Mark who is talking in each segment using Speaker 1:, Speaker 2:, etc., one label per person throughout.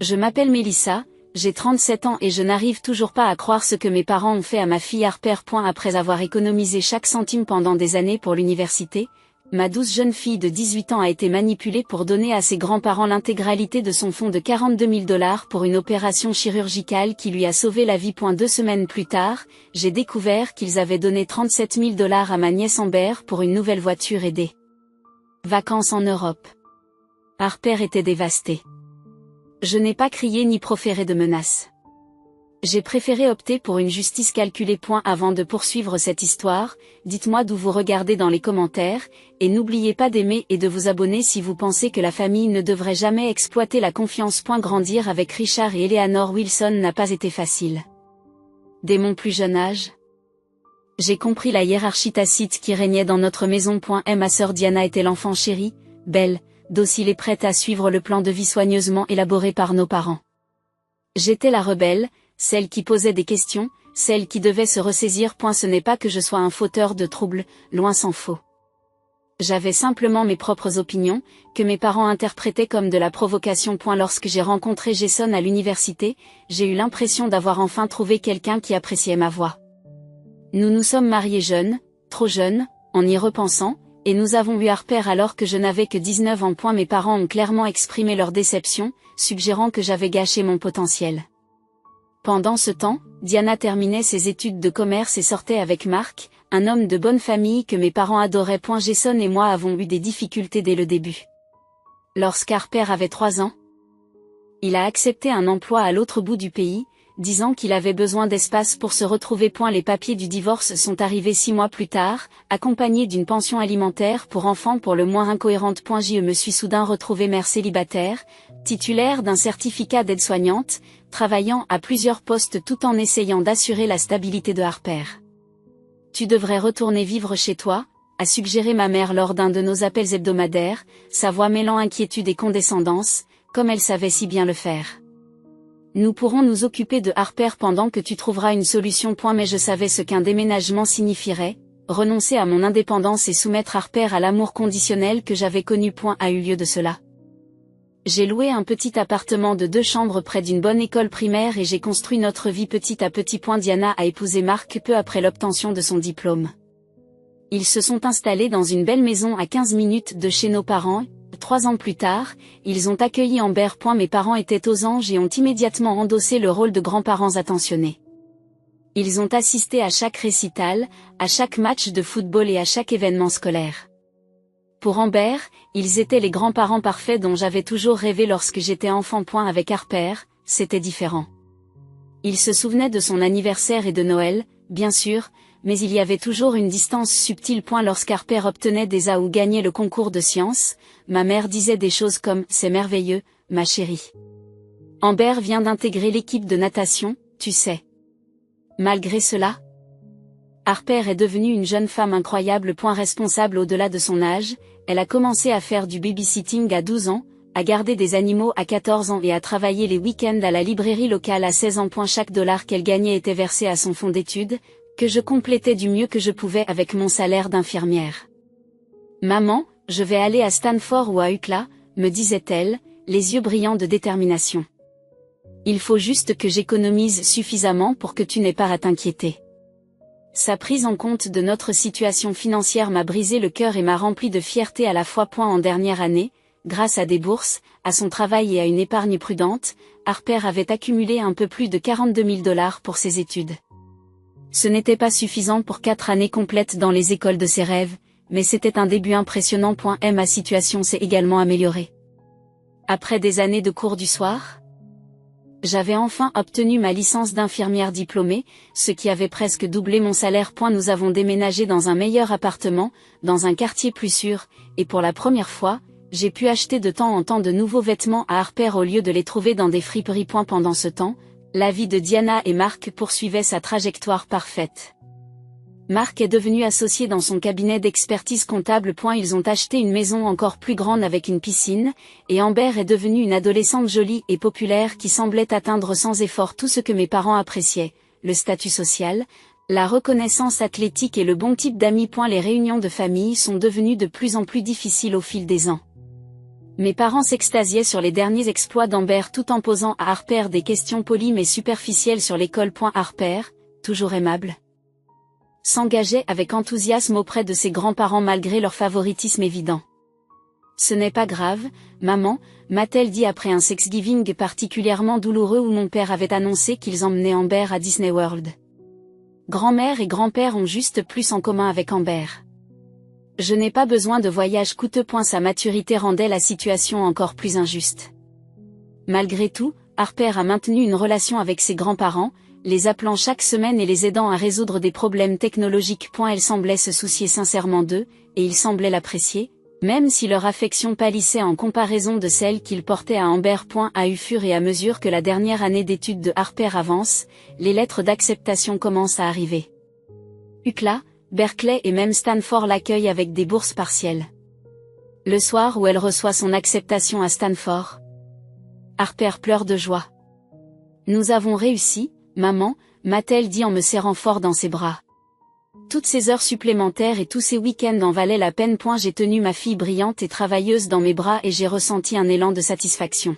Speaker 1: Je m'appelle Mélissa, j'ai 37 ans et je n'arrive toujours pas à croire ce que mes parents ont fait à ma fille Harper. Après avoir économisé chaque centime pendant des années pour l'université, ma douce jeune fille de 18 ans a été manipulée pour donner à ses grands-parents l'intégralité de son fonds de 42 000 $ pour une opération chirurgicale qui lui a sauvé la vie. 2 semaines plus tard, j'ai découvert qu'ils avaient donné 37 000 $ à ma nièce Amber pour une nouvelle voiture et des vacances en Europe. Harper était dévastée. Je n'ai pas crié ni proféré de menaces. J'ai préféré opter pour une justice calculée. Avant de poursuivre cette histoire, dites-moi d'où vous regardez dans les commentaires, et n'oubliez pas d'aimer et de vous abonner si vous pensez que la famille ne devrait jamais exploiter la confiance. Grandir avec Richard et Eleanor Wilson n'a pas été facile. Dès mon plus jeune âge, j'ai compris la hiérarchie tacite qui régnait dans notre maison. Ma sœur Diana était l'enfant chéri, belle, docile et prête à suivre le plan de vie soigneusement élaboré par nos parents. J'étais la rebelle, celle qui posait des questions, celle qui devait se ressaisir. Ce n'est pas que je sois un fauteur de troubles, loin s'en faut. J'avais simplement mes propres opinions, que mes parents interprétaient comme de la provocation. Lorsque j'ai rencontré Jason à l'université, j'ai eu l'impression d'avoir enfin trouvé quelqu'un qui appréciait ma voix. Nous nous sommes mariés jeunes, trop jeunes, en y repensant, et nous avons eu Harper alors que je n'avais que 19 ans. Mes parents ont clairement exprimé leur déception, suggérant que j'avais gâché mon potentiel. Pendant ce temps, Diana terminait ses études de commerce et sortait avec Mark, un homme de bonne famille que mes parents adoraient. Jason et moi avons eu des difficultés dès le début. Lorsqu'Harper avait 3 ans, il a accepté un emploi à l'autre bout du pays, disant qu'il avait besoin d'espace pour se retrouver. Les papiers du divorce sont arrivés 6 mois plus tard, accompagnés d'une pension alimentaire pour enfants pour le moins incohérente. Je me suis soudain retrouvée mère célibataire, titulaire d'un certificat d'aide-soignante, travaillant à plusieurs postes tout en essayant d'assurer la stabilité de Harper. Tu devrais retourner vivre chez toi, a suggéré ma mère lors d'un de nos appels hebdomadaires, sa voix mêlant inquiétude et condescendance, comme elle savait si bien le faire. Nous pourrons nous occuper de Harper pendant que tu trouveras une solution. Mais je savais ce qu'un déménagement signifierait, renoncer à mon indépendance et soumettre Harper à l'amour conditionnel que j'avais connu. A eu lieu de cela. J'ai loué un petit appartement de 2 chambres près d'une bonne école primaire et j'ai construit notre vie petit à petit. Diana a épousé Mark peu après l'obtention de son diplôme. Ils se sont installés dans une belle maison à 15 minutes de chez nos parents. 3 ans plus tard, ils ont accueilli Amber. Mes parents étaient aux anges et ont immédiatement endossé le rôle de grands-parents attentionnés. Ils ont assisté à chaque récital, à chaque match de football et à chaque événement scolaire. Pour Amber, ils étaient les grands-parents parfaits dont j'avais toujours rêvé lorsque j'étais enfant. Avec Harper, c'était différent. Il se souvenait de son anniversaire et de Noël, bien sûr, mais il y avait toujours une distance subtile. Lorsqu'Harper obtenait des A ou gagnait le concours de sciences, ma mère disait des choses comme « C'est merveilleux, ma chérie. Amber vient d'intégrer l'équipe de natation, tu sais. » Malgré cela, Harper est devenue une jeune femme incroyable. Responsable au-delà de son âge, elle a commencé à faire du babysitting à 12 ans, à garder des animaux à 14 ans et à travailler les week-ends à la librairie locale à 16 ans. Chaque dollar qu'elle gagnait était versé à son fonds d'études, que je complétais du mieux que je pouvais avec mon salaire d'infirmière. « Maman, je vais aller à Stanford ou à UCLA, me disait-elle, les yeux brillants de détermination. Il faut juste que j'économise suffisamment pour que tu n'aies pas à t'inquiéter. » Sa prise en compte de notre situation financière m'a brisé le cœur et m'a rempli de fierté à la fois. En dernière année, grâce à des bourses, à son travail et à une épargne prudente, Harper avait accumulé un peu plus de 42 000 $ pour ses études. Ce n'était pas suffisant pour 4 années complètes dans les écoles de ses rêves, mais c'était un début impressionnant. Ma situation s'est également améliorée. Après des années de cours du soir, j'avais enfin obtenu ma licence d'infirmière diplômée, ce qui avait presque doublé mon salaire. Nous avons déménagé dans un meilleur appartement, dans un quartier plus sûr, et pour la première fois, j'ai pu acheter de temps en temps de nouveaux vêtements à Harper au lieu de les trouver dans des friperies. Pendant ce temps, la vie de Diana et Mark poursuivait sa trajectoire parfaite. Mark est devenu associé dans son cabinet d'expertise comptable. Ils ont acheté une maison encore plus grande avec une piscine, et Amber est devenue une adolescente jolie et populaire qui semblait atteindre sans effort tout ce que mes parents appréciaient, le statut social, la reconnaissance athlétique et le bon type d'amis. Les réunions de famille sont devenues de plus en plus difficiles au fil des ans. Mes parents s'extasiaient sur les derniers exploits d'Amber tout en posant à Harper des questions polies mais superficielles sur l'école. Harper, toujours aimable, s'engageait avec enthousiasme auprès de ses grands-parents malgré leur favoritisme évident. Ce n'est pas grave, maman, m'a-t-elle dit après un Thanksgiving particulièrement douloureux où mon père avait annoncé qu'ils emmenaient Amber à Disney World. Grand-mère et grand-père ont juste plus en commun avec Amber. Je n'ai pas besoin de voyages coûteux. Sa maturité rendait la situation encore plus injuste. Malgré tout, Harper a maintenu une relation avec ses grands-parents, les appelant chaque semaine et les aidant à résoudre des problèmes technologiques. Elle semblait se soucier sincèrement d'eux, et ils semblaient l'apprécier, même si leur affection pâlissait en comparaison de celle qu'ils portaient à Amber. Au fur et à mesure que la dernière année d'études de Harper avance, les lettres d'acceptation commencent à arriver. UCLA, Berkeley et même Stanford l'accueillent avec des bourses partielles. Le soir où elle reçoit son acceptation à Stanford, Harper pleure de joie. Nous avons réussi, maman, m'a-t-elle dit en me serrant fort dans ses bras. Toutes ces heures supplémentaires et tous ces week-ends en valaient la peine. J'ai tenu ma fille brillante et travailleuse dans mes bras et j'ai ressenti un élan de satisfaction.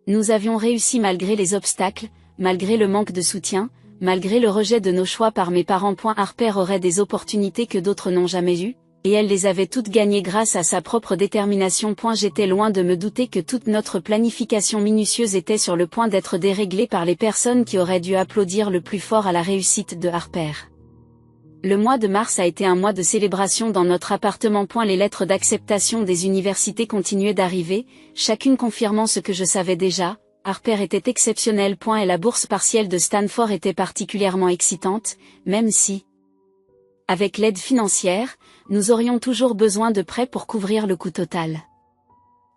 Speaker 1: Nous avions réussi malgré les obstacles, malgré le manque de soutien, malgré le rejet de nos choix par mes parents. Harper aurait des opportunités que d'autres n'ont jamais eues, et elle les avait toutes gagnées grâce à sa propre détermination. J'étais loin de me douter que toute notre planification minutieuse était sur le point d'être déréglée par les personnes qui auraient dû applaudir le plus fort à la réussite de Harper. Le mois de mars a été un mois de célébration dans notre appartement. Les lettres d'acceptation des universités continuaient d'arriver, chacune confirmant ce que je savais déjà. Harper était exceptionnelle. Et la bourse partielle de Stanford était particulièrement excitante, même si, avec l'aide financière, nous aurions toujours besoin de prêts pour couvrir le coût total.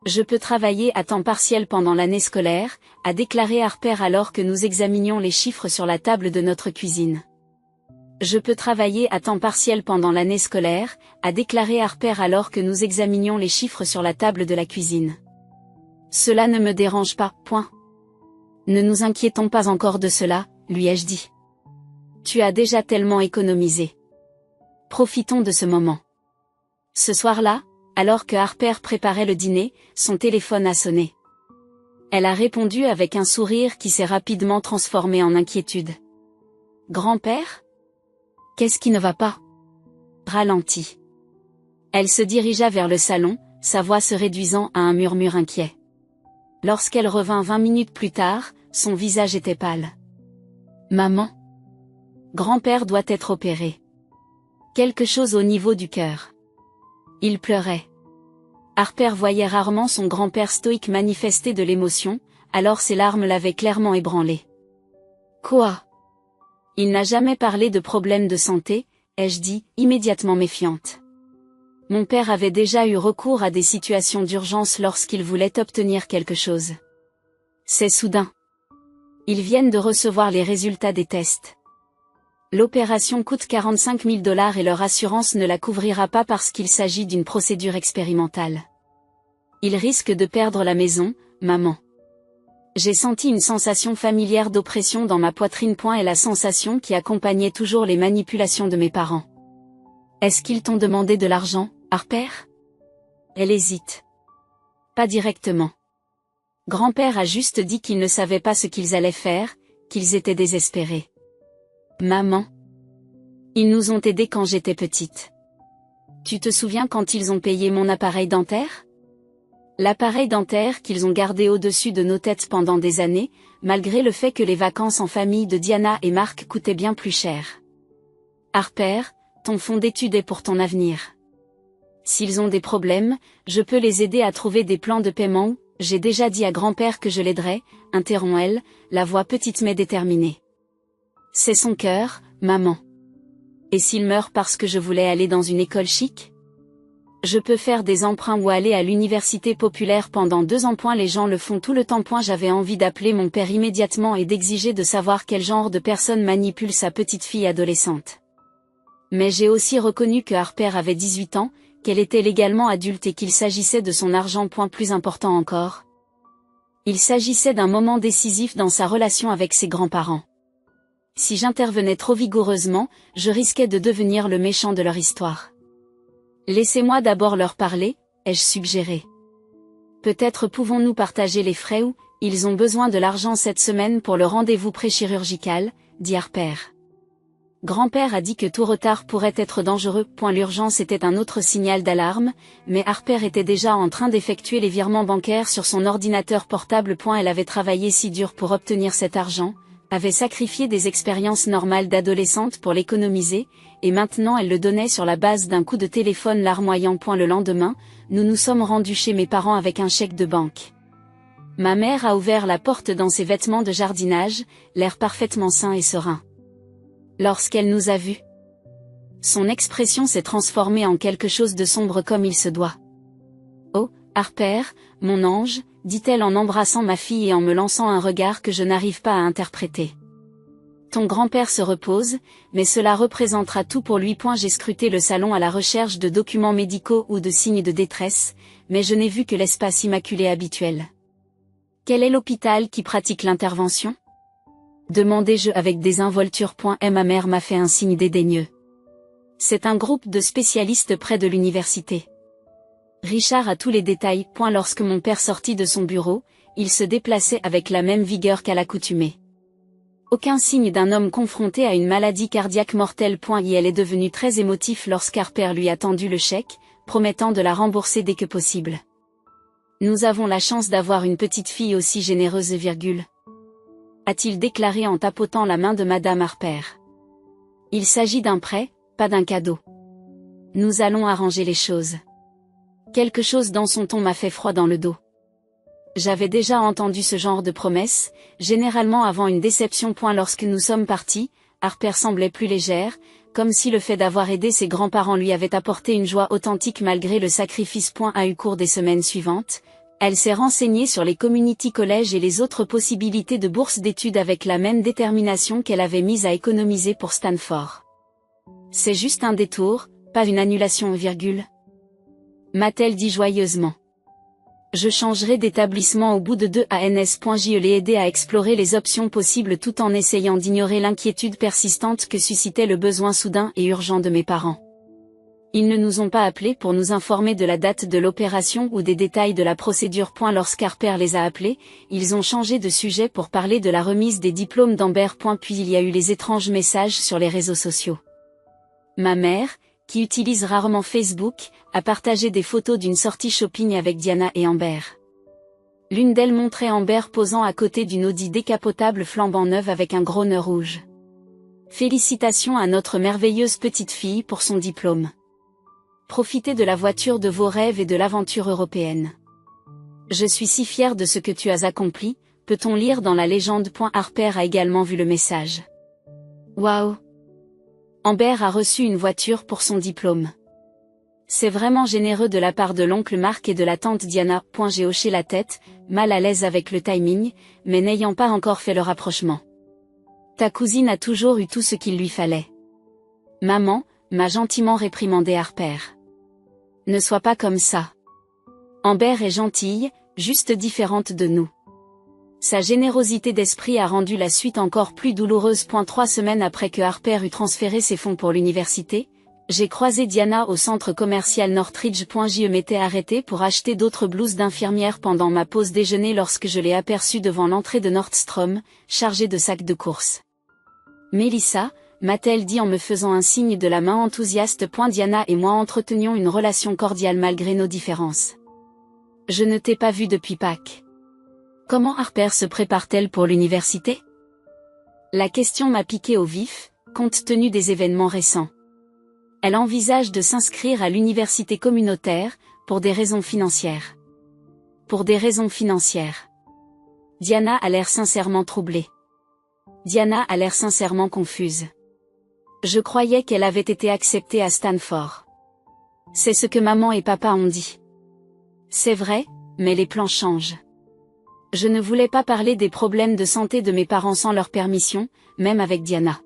Speaker 1: Je peux travailler à temps partiel pendant l'année scolaire, a déclaré Harper alors que nous examinions les chiffres sur la table de notre cuisine. Je peux travailler à temps partiel pendant l'année scolaire, a déclaré Harper alors que nous examinions les chiffres sur la table de la cuisine. Cela ne me dérange pas. Ne nous inquiétons pas encore de cela, lui ai-je dit. Tu as déjà tellement économisé. Profitons de ce moment. Ce soir-là, alors que Harper préparait le dîner, son téléphone a sonné. Elle a répondu avec un sourire qui s'est rapidement transformé en inquiétude. Grand-père ? Qu'est-ce qui ne va pas ? Ralentit. Elle se dirigea vers le salon, sa voix se réduisant à un murmure inquiet. Lorsqu'elle revint 20 minutes plus tard, son visage était pâle. Maman ? Grand-père doit être opéré. Quelque chose au niveau du cœur. Il pleurait. Harper voyait rarement son grand-père stoïque manifester de l'émotion, alors ses larmes l'avaient clairement ébranlé. Quoi ? Il n'a jamais parlé de problèmes de santé, ai-je dit, immédiatement méfiante. Mon père avait déjà eu recours à des situations d'urgence lorsqu'il voulait obtenir quelque chose. C'est soudain. Ils viennent de recevoir les résultats des tests. L'opération coûte 45 000 $ et leur assurance ne la couvrira pas parce qu'il s'agit d'une procédure expérimentale. Ils risquent de perdre la maison, maman. J'ai senti une sensation familière d'oppression dans ma poitrine. Et la sensation qui accompagnait toujours les manipulations de mes parents. Est-ce qu'ils t'ont demandé de l'argent, Harper ? Elle hésite. Pas directement. Grand-père a juste dit qu'ils ne savaient pas ce qu'ils allaient faire, qu'ils étaient désespérés. Maman. Ils nous ont aidés quand j'étais petite. Tu te souviens quand ils ont payé mon appareil dentaire ? L'appareil dentaire qu'ils ont gardé au-dessus de nos têtes pendant des années, malgré le fait que les vacances en famille de Diana et Marc coûtaient bien plus cher. Harper, ton fonds d'études est pour ton avenir. S'ils ont des problèmes, je peux les aider à trouver des plans de paiement. J'ai déjà dit à grand-père que je l'aiderais, interrompt-elle, la voix petite mais déterminée. C'est son cœur, maman. Et s'il meurt parce que je voulais aller dans une école chic ? Je peux faire des emprunts ou aller à l'université populaire pendant 2 ans. Les gens le font tout le temps. J'avais envie d'appeler mon père immédiatement et d'exiger de savoir quel genre de personne manipule sa petite fille adolescente. Mais j'ai aussi reconnu que Harper avait 18 ans, qu'elle était légalement adulte et qu'il s'agissait de son argent. Plus important encore. Il s'agissait d'un moment décisif dans sa relation avec ses grands-parents. Si j'intervenais trop vigoureusement, je risquais de devenir le méchant de leur histoire. Laissez-moi d'abord leur parler, ai-je suggéré. Peut-être pouvons-nous partager les frais ou, ils ont besoin de l'argent cette semaine pour le rendez-vous préchirurgical, dit Harper. Grand-père a dit que tout retard pourrait être dangereux. L'urgence était un autre signal d'alarme, mais Harper était déjà en train d'effectuer les virements bancaires sur son ordinateur portable. Elle avait travaillé si dur pour obtenir cet argent, avait sacrifié des expériences normales d'adolescente pour l'économiser, et maintenant elle le donnait sur la base d'un coup de téléphone larmoyant. Le lendemain, nous nous sommes rendus chez mes parents avec un chèque de banque. Ma mère a ouvert la porte dans ses vêtements de jardinage, l'air parfaitement sain et serein. Lorsqu'elle nous a vus, son expression s'est transformée en quelque chose de sombre comme il se doit. « Oh, Harper, mon ange », dit-elle en embrassant ma fille et en me lançant un regard que je n'arrive pas à interpréter. « Ton grand-père se repose, mais cela représentera tout pour lui. » J'ai scruté le salon à la recherche de documents médicaux ou de signes de détresse, mais je n'ai vu que l'espace immaculé habituel. « Quel est l'hôpital qui pratique l'intervention ? Demandai-je avec désinvolture. Ma mère m'a fait un signe dédaigneux. C'est un groupe de spécialistes près de l'université. Richard a tous les détails. Lorsque mon père sortit de son bureau, il se déplaçait avec la même vigueur qu'à l'accoutumée. Aucun signe d'un homme confronté à une maladie cardiaque mortelle. Et elle est devenue très émotif lorsqu'Harper lui a tendu le chèque, promettant de la rembourser dès que possible. Nous avons la chance d'avoir une petite fille aussi généreuse, a-t-il déclaré en tapotant la main de Madame Harper. Il s'agit d'un prêt, pas d'un cadeau. Nous allons arranger les choses. Quelque chose dans son ton m'a fait froid dans le dos. J'avais déjà entendu ce genre de promesses, généralement avant une déception. Lorsque nous sommes partis, Harper semblait plus légère, comme si le fait d'avoir aidé ses grands-parents lui avait apporté une joie authentique malgré le sacrifice. A eu cours des semaines suivantes. Elle s'est renseignée sur les community colleges et les autres possibilités de bourse d'études avec la même détermination qu'elle avait mise à économiser pour Stanford. C'est juste un détour, pas une annulation, m'a-t-elle dit joyeusement. Je changerai d'établissement au bout de 2 ans. Je l'ai aidé à explorer les options possibles tout en essayant d'ignorer l'inquiétude persistante que suscitait le besoin soudain et urgent de mes parents. Ils ne nous ont pas appelés pour nous informer de la date de l'opération ou des détails de la procédure. Lorsqu'Harper les a appelés, ils ont changé de sujet pour parler de la remise des diplômes d'Amber. Puis il y a eu les étranges messages sur les réseaux sociaux. Ma mère, qui utilise rarement Facebook, a partagé des photos d'une sortie shopping avec Diana et Amber. L'une d'elles montrait Amber posant à côté d'une Audi décapotable flambant neuve avec un gros nœud rouge. Félicitations à notre merveilleuse petite fille pour son diplôme. Profitez de la voiture de vos rêves et de l'aventure européenne. Je suis si fière de ce que tu as accompli, peut-on lire dans la légende. Harper a également vu le message. Waouh! Amber a reçu une voiture pour son diplôme. C'est vraiment généreux de la part de l'oncle Mark et de la tante Diana. J'ai hoché la tête, mal à l'aise avec le timing, mais n'ayant pas encore fait le rapprochement. Ta cousine a toujours eu tout ce qu'il lui fallait. Maman, m'a gentiment réprimandé Harper. Ne sois pas comme ça. Amber est gentille, juste différente de nous. Sa générosité d'esprit a rendu la suite encore plus douloureuse. 3 semaines après que Harper eut transféré ses fonds pour l'université, j'ai croisé Diana au centre commercial Northridge. Je m'étais arrêtée pour acheter d'autres blouses d'infirmière pendant ma pause déjeuner lorsque je l'ai aperçue devant l'entrée de Nordstrom, chargée de sacs de course. Mélissa, m'a-t-elle dit en me faisant un signe de la main enthousiaste. Diana et moi entretenions une relation cordiale malgré nos différences. Je ne t'ai pas vue depuis Pâques. Comment Harper se prépare-t-elle pour l'université ? La question m'a piqué au vif, compte tenu des événements récents. Elle envisage de s'inscrire à l'université communautaire, pour des raisons financières. Pour des raisons financières. Diana a l'air sincèrement troublée. Diana a l'air sincèrement confuse. Je croyais qu'elle avait été acceptée à Stanford. C'est ce que maman et papa ont dit. C'est vrai, mais les plans changent. Je ne voulais pas parler des problèmes de santé de mes parents sans leur permission, même avec Diana.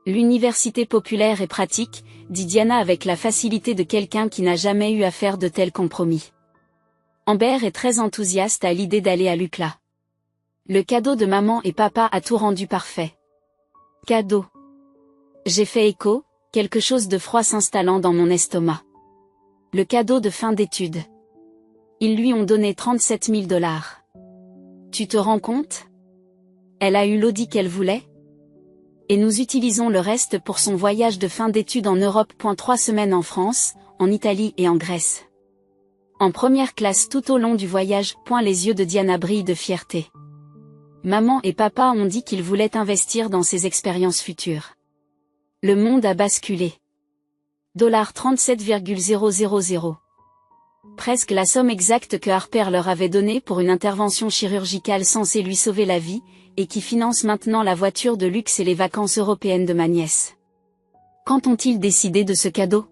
Speaker 1: L'université populaire est pratique, dit Diana avec la facilité de quelqu'un qui n'a jamais eu à faire de tels compromis. Amber est très enthousiaste à l'idée d'aller à l'UCLA. Le cadeau de maman et papa a tout rendu parfait. Cadeau. J'ai fait écho, quelque chose de froid s'installant dans mon estomac. Le cadeau de fin d'études. Ils lui ont donné 37 000 $. Tu te rends compte? Elle a eu l'Audi qu'elle voulait? Et nous utilisons le reste pour son voyage de fin d'études en Europe. 3 semaines en France, en Italie et en Grèce. En première classe tout au long du voyage. Les yeux de Diana brillent de fierté. Maman et papa ont dit qu'ils voulaient investir dans ses expériences futures. Le monde a basculé. 37,000. Presque la somme exacte que Harper leur avait donnée pour une intervention chirurgicale censée lui sauver la vie, et qui finance maintenant la voiture de luxe et les vacances européennes de ma nièce. Quand ont-ils décidé de ce cadeau?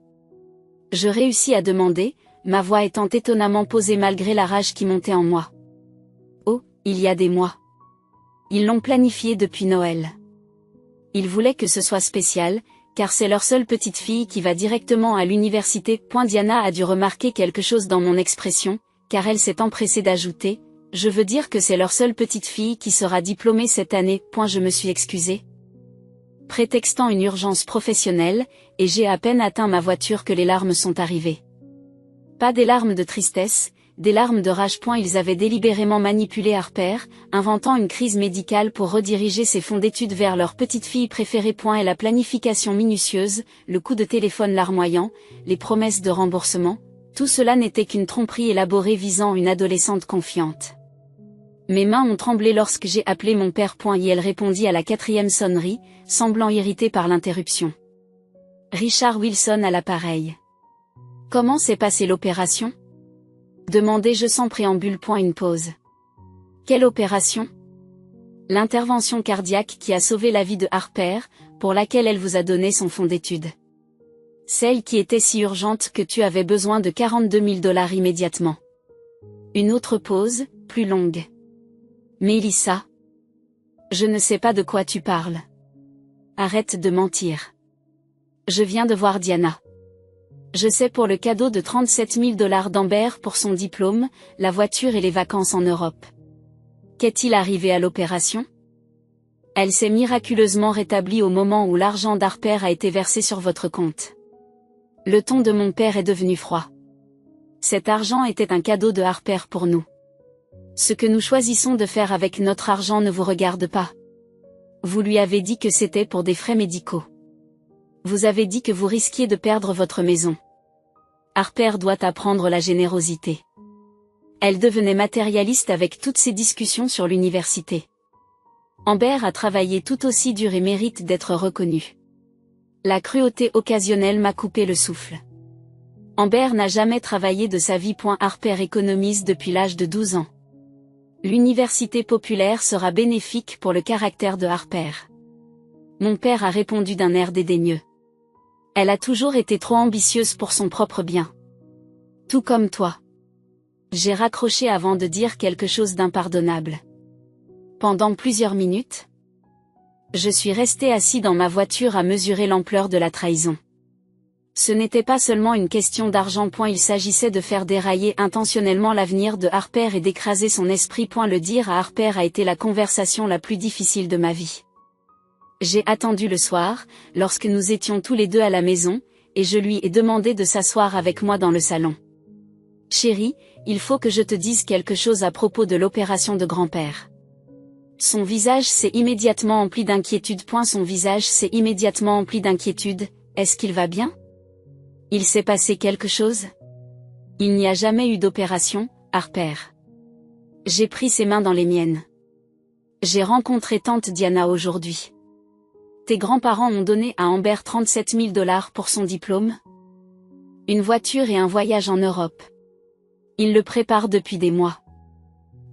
Speaker 1: Je réussis à demander, ma voix étant étonnamment posée malgré la rage qui montait en moi. Oh, il y a des mois. Ils l'ont planifié depuis Noël. Ils voulaient que ce soit spécial, car c'est leur seule petite fille qui va directement à l'université. Diana a dû remarquer quelque chose dans mon expression, car elle s'est empressée d'ajouter, je veux dire que c'est leur seule petite fille qui sera diplômée cette année. Je me suis excusée, prétextant une urgence professionnelle, et j'ai à peine atteint ma voiture que les larmes sont arrivées. Pas des larmes de tristesse, des larmes de rage. Ils avaient délibérément manipulé Harper, inventant une crise médicale pour rediriger ses fonds d'études vers leur petite fille préférée. Et la planification minutieuse, le coup de téléphone larmoyant, les promesses de remboursement, tout cela n'était qu'une tromperie élaborée visant une adolescente confiante. Mes mains ont tremblé lorsque j'ai appelé mon père. Et elle répondit à la 4e sonnerie, semblant irritée par l'interruption. Richard Wilson à l'appareil. Comment s'est passée l'opération? Demandai-je sans préambule. Une pause. Quelle opération? L'intervention cardiaque qui a sauvé la vie de Harper, pour laquelle elle vous a donné son fonds d'études. Celle qui était si urgente que tu avais besoin de 42 000 $ immédiatement. Une autre pause, plus longue. Mélissa. Je ne sais pas de quoi tu parles. Arrête de mentir. Je viens de voir Diana. Je sais pour le cadeau de 37 000 $ d'Amber pour son diplôme, la voiture et les vacances en Europe. Qu'est-il arrivé à l'opération? Elle s'est miraculeusement rétablie au moment où l'argent d'Harper a été versé sur votre compte. Le ton de mon père est devenu froid. Cet argent était un cadeau de Harper pour nous. Ce que nous choisissons de faire avec notre argent ne vous regarde pas. Vous lui avez dit que c'était pour des frais médicaux. Vous avez dit que vous risquiez de perdre votre maison. Harper doit apprendre la générosité. Elle devenait matérialiste avec toutes ces discussions sur l'université. Amber a travaillé tout aussi dur et mérite d'être reconnue. La cruauté occasionnelle m'a coupé le souffle. Amber n'a jamais travaillé de sa vie. Harper économise depuis l'âge de 12 ans. L'université populaire sera bénéfique pour le caractère de Harper. Mon père a répondu d'un air dédaigneux. Elle a toujours été trop ambitieuse pour son propre bien. Tout comme toi. J'ai raccroché avant de dire quelque chose d'impardonnable. Pendant plusieurs minutes, je suis resté assis dans ma voiture à mesurer l'ampleur de la trahison. Ce n'était pas seulement une question d'argent. Il s'agissait de faire dérailler intentionnellement l'avenir de Harper et d'écraser son esprit. Le dire à Harper a été la conversation la plus difficile de ma vie. J'ai attendu le soir, lorsque nous étions tous les deux à la maison, et je lui ai demandé de s'asseoir avec moi dans le salon. Chérie, il faut que je te dise quelque chose à propos de l'opération de grand-père. Son visage s'est immédiatement empli d'inquiétude. Son visage s'est immédiatement empli d'inquiétude. Est-ce qu'il va bien? Il s'est passé quelque chose? Il n'y a jamais eu d'opération, Harper. J'ai pris ses mains dans les miennes. J'ai rencontré tante Diana aujourd'hui. Tes grands-parents ont donné à Amber 37 000 $ pour son diplôme? Une voiture et un voyage en Europe. Ils le préparent depuis des mois.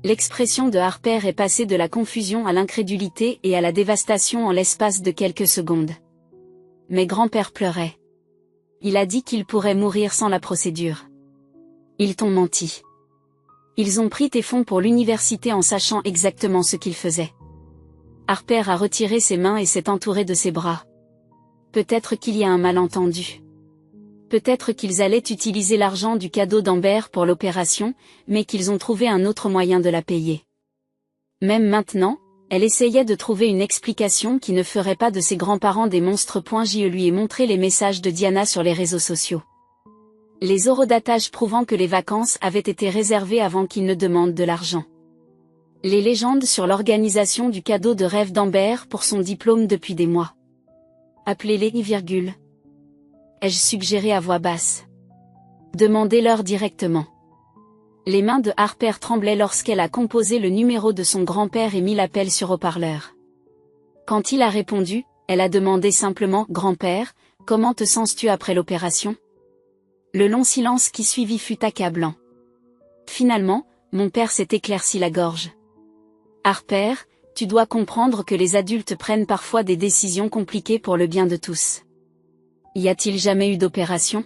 Speaker 1: L'expression de Harper est passée de la confusion à l'incrédulité et à la dévastation en l'espace de quelques secondes. Mes grands-pères pleuraient. Il a dit qu'il pourrait mourir sans la procédure. Ils t'ont menti. Ils ont pris tes fonds pour l'université en sachant exactement ce qu'ils faisaient. Harper a retiré ses mains et s'est entouré de ses bras. Peut-être qu'il y a un malentendu. Peut-être qu'ils allaient utiliser l'argent du cadeau d'Amber pour l'opération, mais qu'ils ont trouvé un autre moyen de la payer. Même maintenant, elle essayait de trouver une explication qui ne ferait pas de ses grands-parents des monstres. Je lui ai montré les messages de Diana sur les réseaux sociaux. Les horodatages prouvant que les vacances avaient été réservées avant qu'il ne demande de l'argent. Les légendes sur l'organisation du cadeau de rêve d'Amber pour son diplôme depuis des mois. Appelez-les, ai-je suggéré à voix basse. Demandez-leur directement. Les mains de Harper tremblaient lorsqu'elle a composé le numéro de son grand-père et mis l'appel sur haut-parleur. Quand il a répondu, elle a demandé simplement « Grand-père, comment te sens-tu après l'opération ?» Le long silence qui suivit fut accablant. Finalement, mon père s'est éclairci la gorge. « Harper, tu dois comprendre que les adultes prennent parfois des décisions compliquées pour le bien de tous. Y a-t-il jamais eu d'opération ?»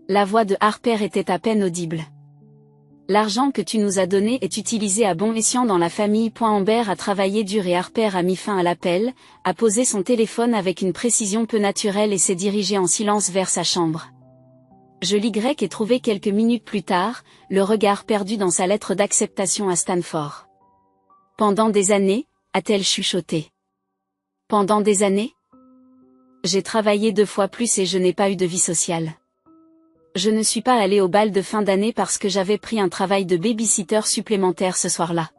Speaker 1: La voix de Harper était à peine audible. « L'argent que tu nous as donné est utilisé à bon escient dans la famille. Amber a travaillé dur et Harper a mis fin à l'appel, a posé son téléphone avec une précision peu naturelle et s'est dirigée en silence vers sa chambre. Je l'ai trouvé quelques minutes plus tard, le regard perdu dans sa lettre d'acceptation à Stanford. « Pendant des années » a-t-elle chuchoté. « Pendant des années ? J'ai travaillé 2 fois plus et je n'ai pas eu de vie sociale. Je ne suis pas allée au bal de fin d'année parce que j'avais pris un travail de baby-sitter supplémentaire ce soir-là.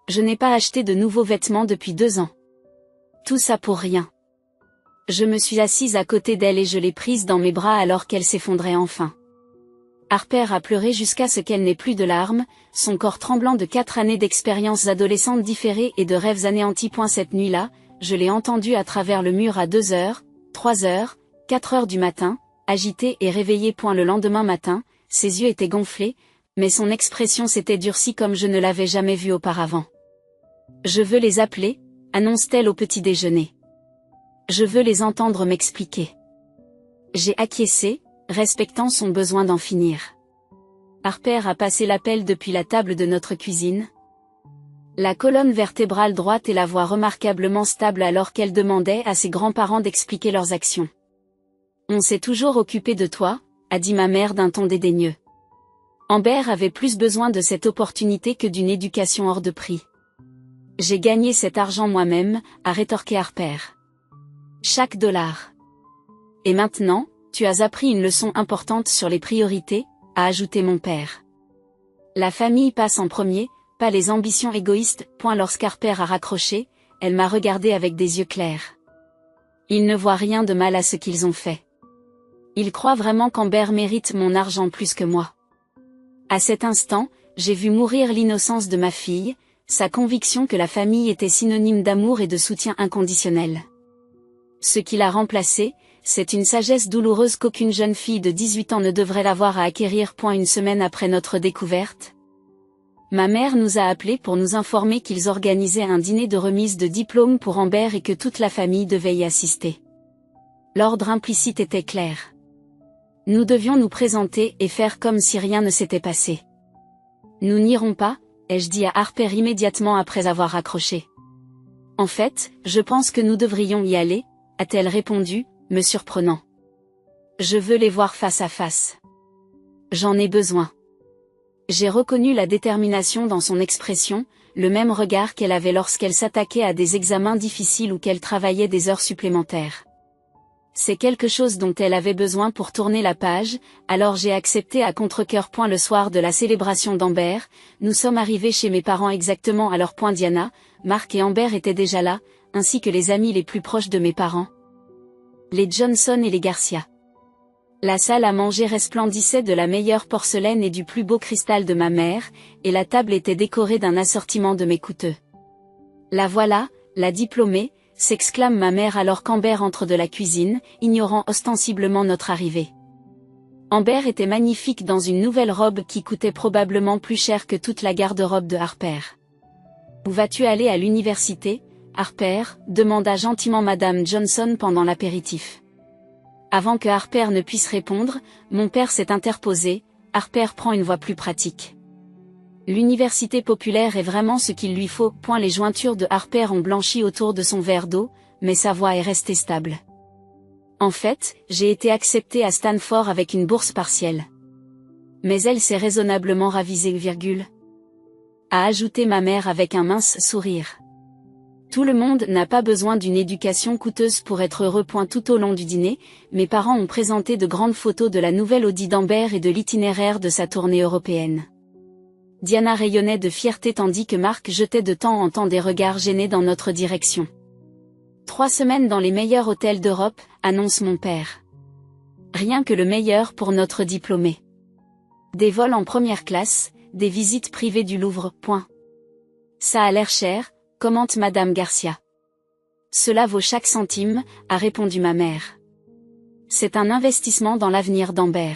Speaker 1: Je n'ai pas acheté de nouveaux vêtements depuis 2 ans. Tout ça pour rien. Je me suis assise à côté d'elle et je l'ai prise dans mes bras alors qu'elle s'effondrait enfin. Harper a pleuré jusqu'à ce qu'elle n'ait plus de larmes, son corps tremblant de 4 années d'expériences adolescentes différées et de rêves anéantis. Cette nuit-là, je l'ai entendue à travers le mur à 2 heures, 3 heures, 4 heures du matin, agitée et réveillée. Le lendemain matin, ses yeux étaient gonflés, mais son expression s'était durcie comme je ne l'avais jamais vue auparavant. « Je veux les appeler » annonce-t-elle au petit déjeuner. « Je veux les entendre m'expliquer. » J'ai acquiescé, respectant son besoin d'en finir. Harper a passé l'appel depuis la table de notre cuisine. La colonne vertébrale droite et la voix remarquablement stable alors qu'elle demandait à ses grands-parents d'expliquer leurs actions. « On s'est toujours occupé de toi » a dit ma mère d'un ton dédaigneux. Amber avait plus besoin de cette opportunité que d'une éducation hors de prix. « J'ai gagné cet argent moi-même » a rétorqué Harper. « Chaque dollar. Et maintenant, tu as appris une leçon importante sur les priorités » a ajouté mon père. « La famille passe en premier, pas les ambitions égoïstes. » Lorsqu'Harper a raccroché, elle m'a regardé avec des yeux clairs. Ils ne voient rien de mal à ce qu'ils ont fait. Ils croient vraiment qu'Amber mérite mon argent plus que moi. À cet instant, j'ai vu mourir l'innocence de ma fille, sa conviction que la famille était synonyme d'amour et de soutien inconditionnel. Ce qui l'a remplacé, c'est une sagesse douloureuse qu'aucune jeune fille de 18 ans ne devrait l'avoir à acquérir. Une semaine après notre découverte, ma mère nous a appelés pour nous informer qu'ils organisaient un dîner de remise de diplôme pour Amber et que toute la famille devait y assister. L'ordre implicite était clair. Nous devions nous présenter et faire comme si rien ne s'était passé. « Nous n'irons pas » ai-je dit à Harper immédiatement après avoir raccroché. « En fait, je pense que nous devrions y aller » a-t-elle répondu, me surprenant. « Je veux les voir face à face. J'en ai besoin. » J'ai reconnu la détermination dans son expression, le même regard qu'elle avait lorsqu'elle s'attaquait à des examens difficiles ou qu'elle travaillait des heures supplémentaires. C'est quelque chose dont elle avait besoin pour tourner la page, alors j'ai accepté à contre-cœur. Le soir de la célébration d'Amber, nous sommes arrivés chez mes parents exactement à l'heure. Diana, Mark et Amber étaient déjà là, ainsi que les amis les plus proches de mes parents. Les Johnson et les Garcia. La salle à manger resplendissait de la meilleure porcelaine et du plus beau cristal de ma mère, et la table était décorée d'un assortiment de mes coûteux. La voilà, la diplômée, s'exclame ma mère alors qu'Amber entre de la cuisine, ignorant ostensiblement notre arrivée. Amber était magnifique dans une nouvelle robe qui coûtait probablement plus cher que toute la garde-robe de Harper. « Où vas-tu aller à l'université, Harper » demanda gentiment Madame Johnson pendant l'apéritif. Avant que Harper ne puisse répondre, mon père s'est interposé. Harper prend une voix plus pratique. L'université populaire est vraiment ce qu'il lui faut. Les jointures de Harper ont blanchi autour de son verre d'eau, mais sa voix est restée stable. En fait, j'ai été acceptée à Stanford avec une bourse partielle. Mais elle s'est raisonnablement ravisée, a ajouté ma mère avec un mince sourire. Tout le monde n'a pas besoin d'une éducation coûteuse pour être heureux. Tout au long du dîner, mes parents ont présenté de grandes photos de la nouvelle Audi d'Amber et de l'itinéraire de sa tournée européenne. Diana rayonnait de fierté tandis que Marc jetait de temps en temps des regards gênés dans notre direction. 3 semaines dans les meilleurs hôtels d'Europe, annonce mon père. Rien que le meilleur pour notre diplômé. Des vols en première classe, des visites privées du Louvre. Ça a l'air cher, commente Madame Garcia. Cela vaut chaque centime, a répondu ma mère. C'est un investissement dans l'avenir d'Amber.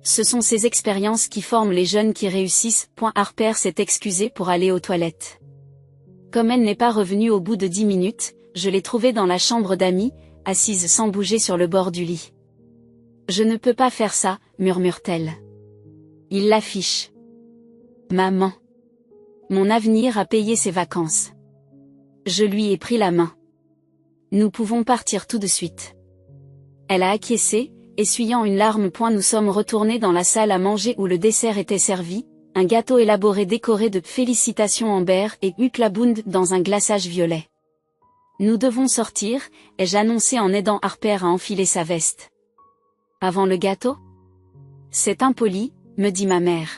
Speaker 1: Ce sont ces expériences qui forment les jeunes qui réussissent. Harper s'est excusée pour aller aux toilettes. Comme elle n'est pas revenue au bout de 10 minutes, je l'ai trouvée dans la chambre d'amis, assise sans bouger sur le bord du lit. Je ne peux pas faire ça, murmure-t-elle. Il l'affiche. Maman. Mon avenir a payé ses vacances. Je lui ai pris la main. Nous pouvons partir tout de suite. Elle a acquiescé, essuyant une larme. Nous sommes retournés dans la salle à manger où le dessert était servi, un gâteau élaboré décoré de félicitations Amber et Hucklabund dans un glaçage violet. Nous devons sortir, ai-je annoncé en aidant Harper à enfiler sa veste. Avant le gâteau? C'est impoli, me dit ma mère.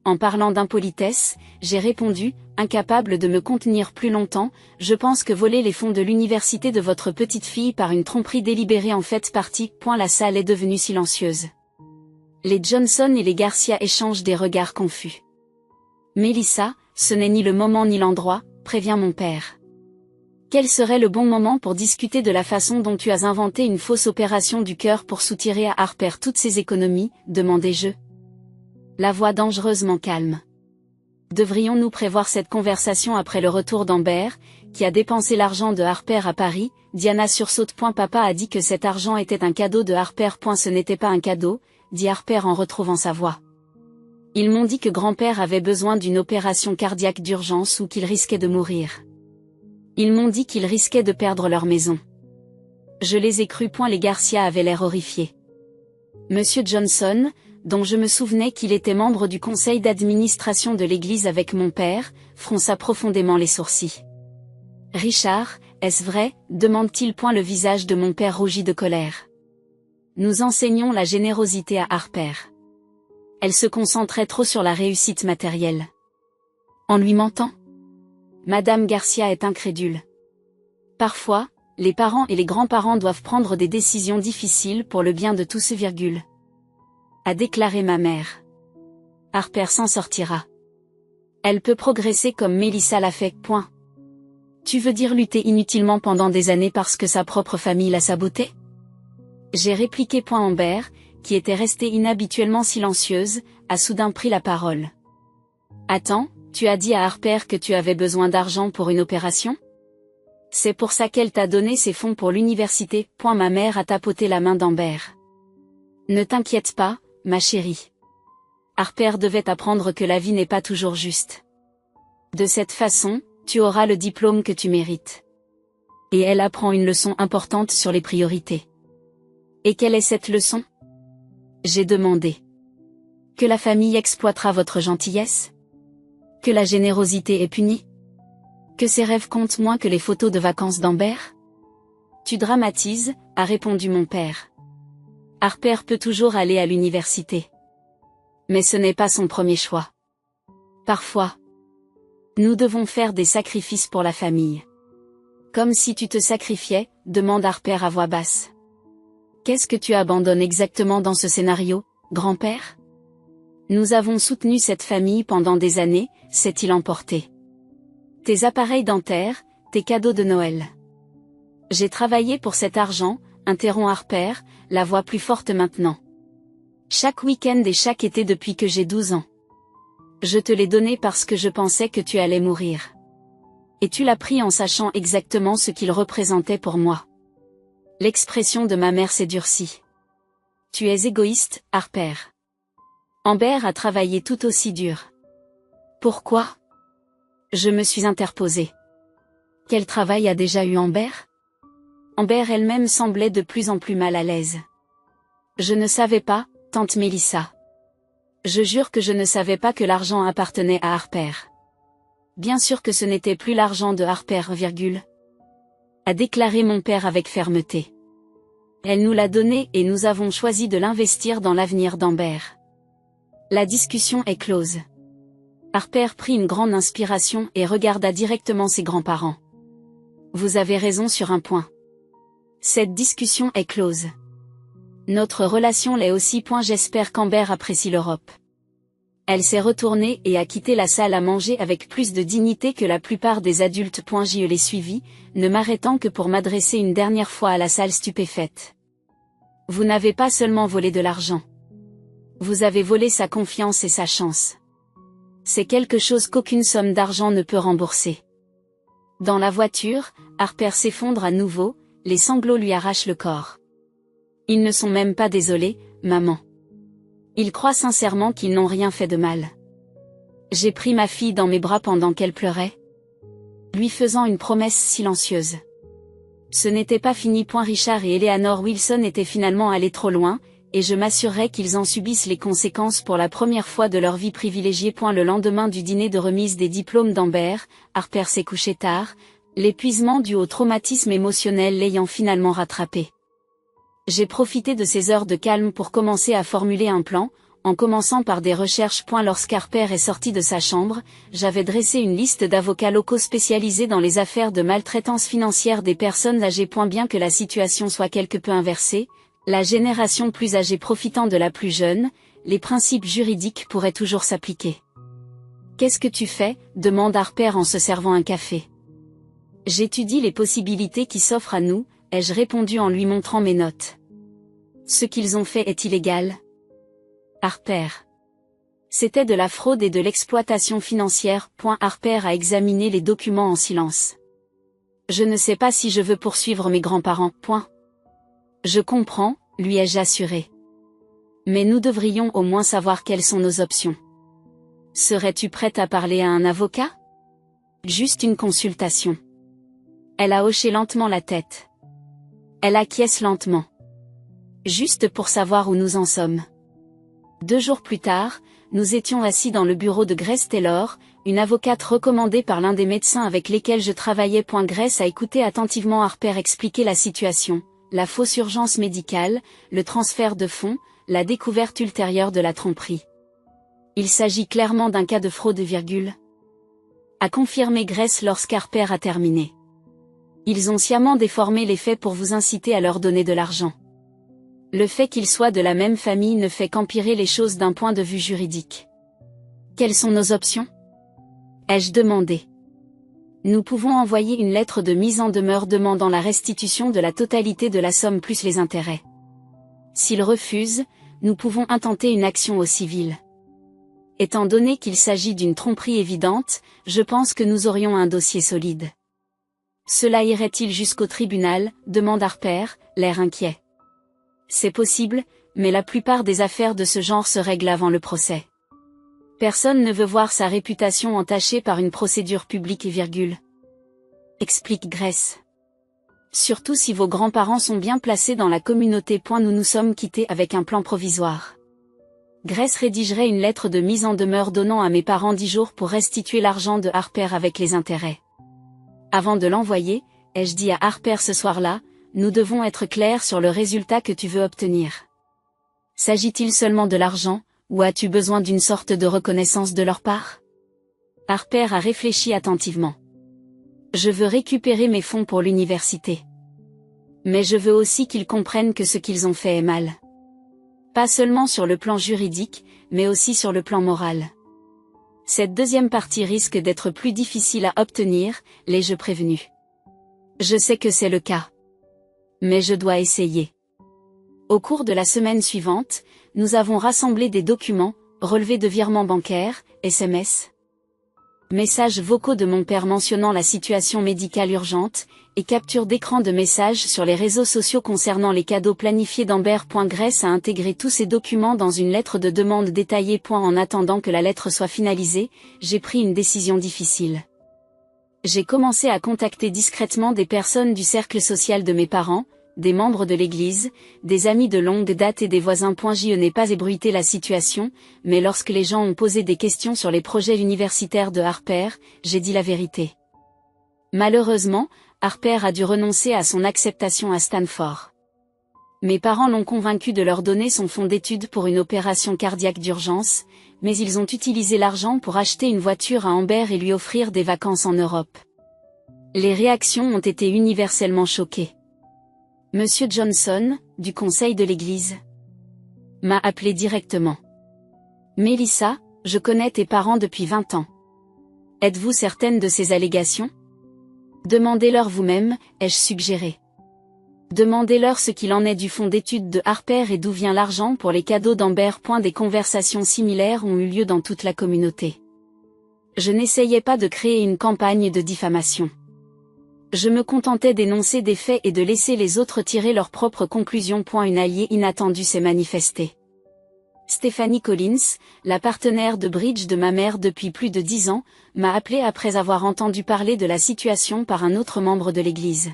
Speaker 1: En parlant d'impolitesse, j'ai répondu, incapable de me contenir plus longtemps, je pense que voler les fonds de l'université de votre petite fille par une tromperie délibérée en fait partie. La salle est devenue silencieuse. Les Johnson et les Garcia échangent des regards confus. Mélissa, ce n'est ni le moment ni l'endroit, prévient mon père. Quel serait le bon moment pour discuter de la façon dont tu as inventé une fausse opération du cœur pour soutirer à Harper toutes ses économies, demandai-je. La voix dangereusement calme. Devrions-nous prévoir cette conversation après le retour d'Amber, qui a dépensé l'argent de Harper à Paris? Diana sursaute. Papa a dit que cet argent était un cadeau de Harper. Ce n'était pas un cadeau, dit Harper en retrouvant sa voix. Ils m'ont dit que grand-père avait besoin d'une opération cardiaque d'urgence ou qu'il risquait de mourir. Ils m'ont dit qu'ils risquaient de perdre leur maison. Je les ai crus. Les Garcia avaient l'air horrifiés. Monsieur Johnson, dont je me souvenais qu'il était membre du conseil d'administration de l'église avec mon père, fronça profondément les sourcils. Richard, est-ce vrai, demande-t-il. Le visage de mon père rougit de colère. Nous enseignons la générosité à Harper. Elle se concentrait trop sur la réussite matérielle. En lui mentant? Madame Garcia est incrédule. Parfois, les parents et les grands-parents doivent prendre des décisions difficiles pour le bien de tous. A déclaré ma mère. Harper s'en sortira. Elle peut progresser comme Mélissa l'a fait. Tu veux dire lutter inutilement pendant des années parce que sa propre famille l'a sabotée? J'ai répliqué. Amber, qui était restée inhabituellement silencieuse, a soudain pris la parole. Attends, tu as dit à Harper que tu avais besoin d'argent pour une opération? C'est pour ça qu'elle t'a donné ces fonds pour l'université. Ma mère a tapoté la main d'Amber. Ne t'inquiète pas, ma chérie. Harper devait apprendre que la vie n'est pas toujours juste. De cette façon, tu auras le diplôme que tu mérites. Et elle apprend une leçon importante sur les priorités. Et quelle est cette leçon? J'ai demandé. Que la famille exploitera votre gentillesse? Que la générosité est punie? Que ses rêves comptent moins que les photos de vacances d'Amber? Tu dramatises, a répondu mon père. Harper peut toujours aller à l'université. Mais ce n'est pas son premier choix. Parfois, nous devons faire des sacrifices pour la famille. Comme si tu te sacrifiais, demande Harper à voix basse. Qu'est-ce que tu abandonnes exactement dans ce scénario, grand-père? Nous avons soutenu cette famille pendant des années, s'est-il emporté. Tes appareils dentaires, tes cadeaux de Noël. J'ai travaillé pour cet argent, interrompt Harper, la voix plus forte maintenant. Chaque week-end et chaque été depuis que j'ai 12 ans. Je te l'ai donné parce que je pensais que tu allais mourir. Et tu l'as pris en sachant exactement ce qu'il représentait pour moi. L'expression de ma mère s'est durcie. Tu es égoïste, Harper. Amber a travaillé tout aussi dur. Pourquoi? Je me suis interposée. Quel travail a déjà eu Amber? Amber elle-même semblait de plus en plus mal à l'aise. Je ne savais pas, tante Mélissa. Je jure que je ne savais pas que l'argent appartenait à Harper. bien sûr que ce n'était plus l'argent de Harper, a déclaré mon père avec fermeté. Elle nous l'a donné et nous avons choisi de l'investir dans l'avenir d'Amber. La discussion est close. Harper prit une grande inspiration et regarda directement ses grands-parents. Vous avez raison sur un point. Cette discussion est close. Notre relation l'est aussi. J'espère qu'Amber apprécie l'Europe. Elle s'est retournée et a quitté la salle à manger avec plus de dignité que la plupart des adultes. Je l'ai suivie, ne m'arrêtant que pour m'adresser une dernière fois à la salle stupéfaite. Vous n'avez pas seulement volé de l'argent. Vous avez volé sa confiance et sa chance. C'est quelque chose qu'aucune somme d'argent ne peut rembourser. Dans la voiture, Harper s'effondre à nouveau, les sanglots lui arrachent le corps. Ils ne sont même pas désolés, maman. Ils croient sincèrement qu'ils n'ont rien fait de mal. J'ai pris ma fille dans mes bras pendant qu'elle pleurait, lui faisant une promesse silencieuse. Ce n'était pas fini. Richard et Eleanor Wilson étaient finalement allés trop loin, et je m'assurerai qu'ils en subissent les conséquences pour la première fois de leur vie privilégiée. Le lendemain du dîner de remise des diplômes d'Amber, Harper s'est couché tard, l'épuisement dû au traumatisme émotionnel l'ayant finalement rattrapé. J'ai profité de ces heures de calme pour commencer à formuler un plan, en commençant par des recherches. Lorsqu'Harper est sorti de sa chambre, j'avais dressé une liste d'avocats locaux spécialisés dans les affaires de maltraitance financière des personnes âgées. Bien que la situation soit quelque peu inversée, la génération plus âgée profitant de la plus jeune, les principes juridiques pourraient toujours s'appliquer. Qu'est-ce que tu fais ? Demande Harper en se servant un café. J'étudie les possibilités qui s'offrent à nous, ai-je répondu en lui montrant mes notes. Ce qu'ils ont fait est illégal. Harper. C'était de la fraude et de l'exploitation financière. Harper a examiné les documents en silence. Je ne sais pas si je veux poursuivre mes grands-parents. Je comprends, lui ai-je assuré. Mais nous devrions au moins savoir quelles sont nos options. Serais-tu prête à parler à un avocat ? Juste une consultation. Elle a hoché lentement la tête. Elle acquiesce lentement. Juste pour savoir où nous en sommes. 2 jours plus tard, nous étions assis dans le bureau de Grace Taylor, une avocate recommandée par l'un des médecins avec lesquels je travaillais. Grace a écouté attentivement Harper expliquer la situation, la fausse urgence médicale, le transfert de fonds, la découverte ultérieure de la tromperie. Il s'agit clairement d'un cas de fraude, a confirmé Grace lorsqu'Harper a terminé. Ils ont sciemment déformé les faits pour vous inciter à leur donner de l'argent. Le fait qu'ils soient de la même famille ne fait qu'empirer les choses d'un point de vue juridique. Quelles sont nos options ? Ai-je demandé. Nous pouvons envoyer une lettre de mise en demeure demandant la restitution de la totalité de la somme plus les intérêts. S'ils refusent, nous pouvons intenter une action au civil. Étant donné qu'il s'agit d'une tromperie évidente, je pense que nous aurions un dossier solide. Cela irait-il jusqu'au tribunal ? Demande Harper, l'air inquiet. C'est possible, mais la plupart des affaires de ce genre se règlent avant le procès. Personne ne veut voir sa réputation entachée par une procédure publique, explique Grace. Surtout si vos grands-parents sont bien placés dans la communauté. Nous nous sommes quittés avec un plan provisoire. Grace rédigerait une lettre de mise en demeure donnant à mes parents 10 jours pour restituer l'argent de Harper avec les intérêts. Avant de l'envoyer, ai-je dit à Harper ce soir-là, nous devons être clairs sur le résultat que tu veux obtenir. S'agit-il seulement de l'argent, ou as-tu besoin d'une sorte de reconnaissance de leur part ? Harper a réfléchi attentivement. Je veux récupérer mes fonds pour l'université. Mais je veux aussi qu'ils comprennent que ce qu'ils ont fait est mal. Pas seulement sur le plan juridique, mais aussi sur le plan moral. Cette deuxième partie risque d'être plus difficile à obtenir, l'ai-je prévenu. Je sais que c'est le cas. Mais je dois essayer. Au cours de la semaine suivante, nous avons rassemblé des documents, relevés de virements bancaires, SMS, messages vocaux de mon père mentionnant la situation médicale urgente, et capture d'écran de messages sur les réseaux sociaux concernant les cadeaux planifiés d'Amber. Grace a intégré tous ces documents dans une lettre de demande détaillée. En attendant que la lettre soit finalisée, j'ai pris une décision difficile. J'ai commencé à contacter discrètement des personnes du cercle social de mes parents, des membres de l'église, des amis de longue date et des voisins. Je n'ai pas ébruité la situation, mais lorsque les gens ont posé des questions sur les projets universitaires de Harper, j'ai dit la vérité. Malheureusement, Harper a dû renoncer à son acceptation à Stanford. Mes parents l'ont convaincu de leur donner son fonds d'études pour une opération cardiaque d'urgence, mais ils ont utilisé l'argent pour acheter une voiture à Amber et lui offrir des vacances en Europe. Les réactions ont été universellement choquées. Monsieur Johnson, du conseil de l'église, m'a appelé directement. Melissa, je connais tes parents depuis 20 ans. Êtes-vous certaine de ces allégations? Demandez-leur vous-même, ai-je suggéré. Demandez-leur ce qu'il en est du fonds d'études de Harper et d'où vient l'argent pour les cadeaux d'Amber. Des conversations similaires ont eu lieu dans toute la communauté. Je n'essayais pas de créer une campagne de diffamation. Je me contentais d'énoncer des faits et de laisser les autres tirer leurs propres conclusions. Une alliée inattendue s'est manifestée. Stephanie Collins, la partenaire de bridge de ma mère depuis plus de 10 ans, m'a appelé après avoir entendu parler de la situation par un autre membre de l'église.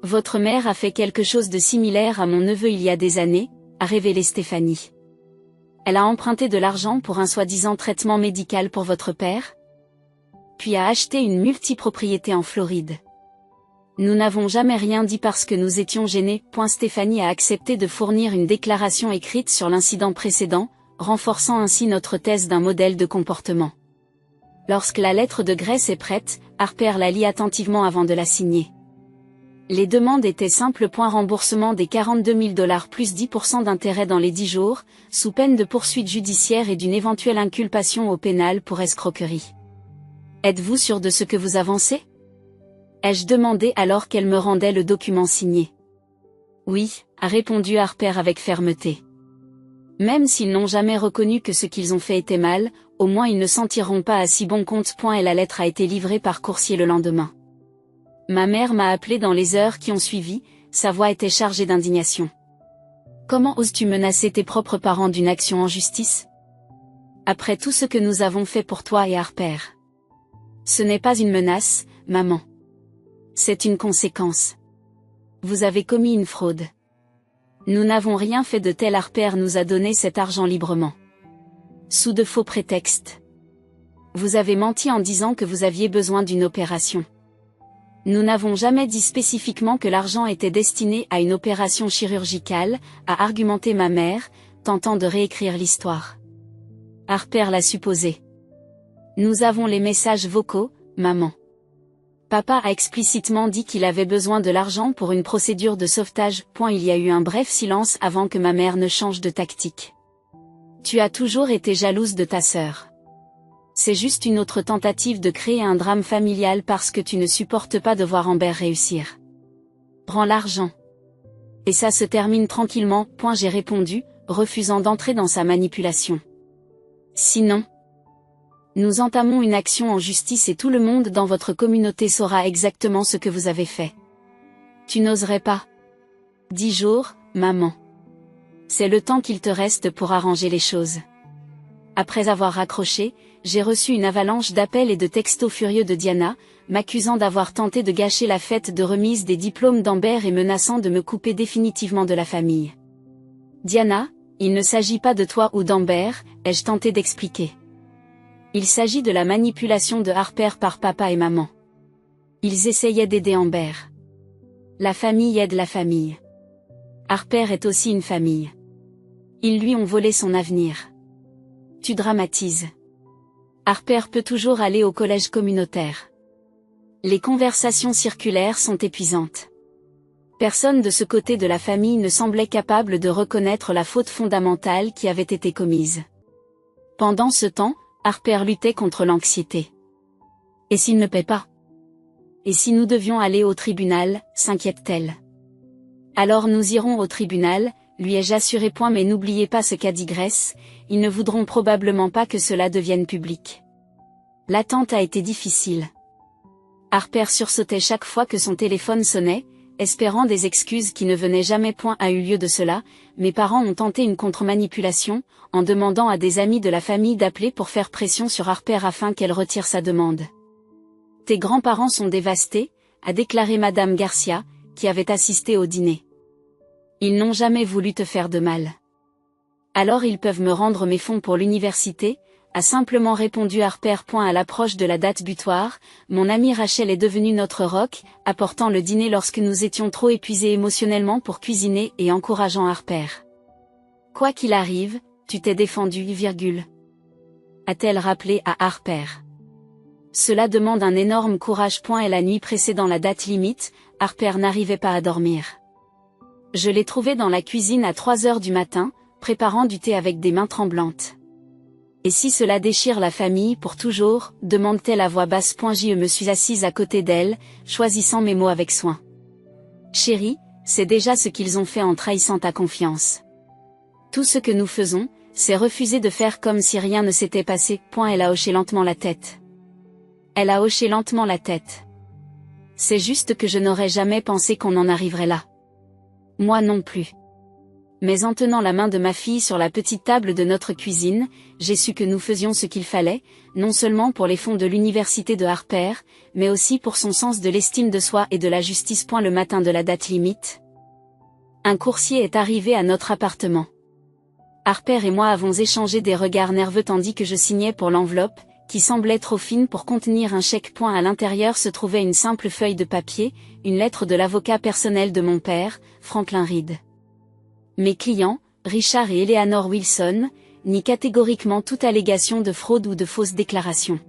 Speaker 1: Votre mère a fait quelque chose de similaire à mon neveu il y a des années, a révélé Stephanie. Elle a emprunté de l'argent pour un soi-disant traitement médical pour votre père, puis a acheté une multipropriété en Floride. Nous n'avons jamais rien dit parce que nous étions gênés. Stephanie a accepté de fournir une déclaration écrite sur l'incident précédent, renforçant ainsi notre thèse d'un modèle de comportement. Lorsque la lettre de grèce est prête, Harper la lit attentivement avant de la signer. Les demandes étaient simples. Remboursement des $42 000 plus 10% d'intérêt dans les 10 jours, sous peine de poursuite judiciaire et d'une éventuelle inculpation au pénal pour escroquerie. Êtes-vous sûr de ce que vous avancez? Ai-je demandé alors qu'elle me rendait le document signé. Oui, a répondu Harper avec fermeté. Même s'ils n'ont jamais reconnu que ce qu'ils ont fait était mal, au moins ils ne s'en tireront pas à si bon compte. Et la lettre a été livrée par coursier le lendemain. Ma mère m'a appelé dans les heures qui ont suivi, sa voix était chargée d'indignation. Comment oses-tu menacer tes propres parents d'une action en justice? Après tout ce que nous avons fait pour toi et Harper. Ce n'est pas une menace, maman. C'est une conséquence. Vous avez commis une fraude. Nous n'avons rien fait de tel. Harper nous a donné cet argent librement. Sous de faux prétextes. Vous avez menti en disant que vous aviez besoin d'une opération. Nous n'avons jamais dit spécifiquement que l'argent était destiné à une opération chirurgicale, a argumenté ma mère, tentant de réécrire l'histoire. Harper l'a supposé. Nous avons les messages vocaux, maman. Papa a explicitement dit qu'il avait besoin de l'argent pour une procédure de sauvetage. Il y a eu un bref silence avant que ma mère ne change de tactique. Tu as toujours été jalouse de ta sœur. C'est juste une autre tentative de créer un drame familial parce que tu ne supportes pas de voir Amber réussir. Prends l'argent. Et ça se termine tranquillement. J'ai répondu, refusant d'entrer dans sa manipulation. Sinon, nous entamons une action en justice et tout le monde dans votre communauté saura exactement ce que vous avez fait. Tu n'oserais pas. 10 jours, maman. C'est le temps qu'il te reste pour arranger les choses. Après avoir raccroché, j'ai reçu une avalanche d'appels et de textos furieux de Diana, m'accusant d'avoir tenté de gâcher la fête de remise des diplômes d'Amber et menaçant de me couper définitivement de la famille. Diana, il ne s'agit pas de toi ou d'Amber, ai-je tenté d'expliquer. Il s'agit de la manipulation de Harper par papa et maman. Ils essayaient d'aider Amber. La famille aide la famille. Harper est aussi une famille. Ils lui ont volé son avenir. Tu dramatises. Harper peut toujours aller au collège communautaire. Les conversations circulaires sont épuisantes. Personne de ce côté de la famille ne semblait capable de reconnaître la faute fondamentale qui avait été commise. Pendant ce temps, Harper luttait contre l'anxiété. Et s'il ne paie pas? Et si nous devions aller au tribunal, s'inquiète-t-elle. Alors nous irons au tribunal, lui ai-je assuré. Mais n'oubliez pas ce qu'a dit Grace, ils ne voudront probablement pas que cela devienne public. L'attente a été difficile. Harper sursautait chaque fois que son téléphone sonnait, espérant des excuses qui ne venaient jamais. A eu lieu de cela, mes parents ont tenté une contre-manipulation, en demandant à des amis de la famille d'appeler pour faire pression sur Harper afin qu'elle retire sa demande. Tes grands-parents sont dévastés, a déclaré Madame Garcia, qui avaient assisté au dîner. Ils n'ont jamais voulu te faire de mal. Alors ils peuvent me rendre mes fonds pour l'université, a simplement répondu Harper. À l'approche de la date butoir, mon amie Rachel est devenue notre rock, apportant le dîner lorsque nous étions trop épuisés émotionnellement pour cuisiner et encourageant Harper. Quoi qu'il arrive, tu t'es défendu, a-t-elle rappelé à Harper. Cela demande un énorme courage. Et la nuit précédant la date limite, Harper n'arrivait pas à dormir. Je l'ai trouvée dans la cuisine à 3 heures du matin, préparant du thé avec des mains tremblantes. Et si cela déchire la famille pour toujours, demande-t-elle à voix basse. Je me suis assise à côté d'elle, choisissant mes mots avec soin. Chérie, c'est déjà ce qu'ils ont fait en trahissant ta confiance. Tout ce que nous faisons, c'est refuser de faire comme si rien ne s'était passé. Elle a hoché lentement la tête. Elle a hoché lentement la tête. C'est juste que je n'aurais jamais pensé qu'on en arriverait là. Moi non plus. Mais en tenant la main de ma fille sur la petite table de notre cuisine, j'ai su que nous faisions ce qu'il fallait, non seulement pour les fonds de l'université de Harper, mais aussi pour son sens de l'estime de soi et de la justice. Le matin de la date limite, un coursier est arrivé à notre appartement. Harper et moi avons échangé des regards nerveux tandis que je signais pour l'enveloppe, qui semblait trop fine pour contenir un chèque. À l'intérieur se trouvait une simple feuille de papier, une lettre de l'avocat personnel de mon père, Franklin Reed. Mes clients, Richard et Eleanor Wilson, nient catégoriquement toute allégation de fraude ou de fausse déclaration.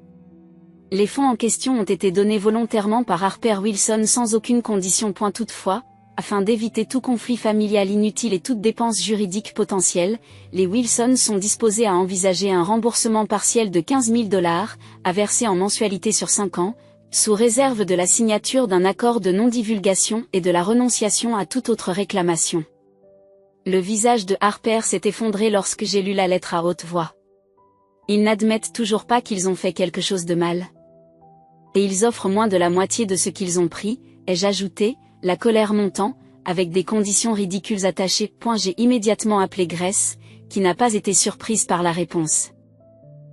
Speaker 1: Les fonds en question ont été donnés volontairement par Harper Wilson sans aucune condition. Toutefois, afin d'éviter tout conflit familial inutile et toute dépense juridique potentielle, les Wilson sont disposés à envisager un remboursement partiel de $15 000, à verser en mensualité sur 5 ans, sous réserve de la signature d'un accord de non-divulgation et de la renonciation à toute autre réclamation. Le visage de Harper s'est effondré lorsque j'ai lu la lettre à haute voix. Ils n'admettent toujours pas qu'ils ont fait quelque chose de mal. Et ils offrent moins de la moitié de ce qu'ils ont pris, ai-je ajouté, la colère montant, avec des conditions ridicules attachées. J'ai immédiatement appelé Grace, qui n'a pas été surprise par la réponse.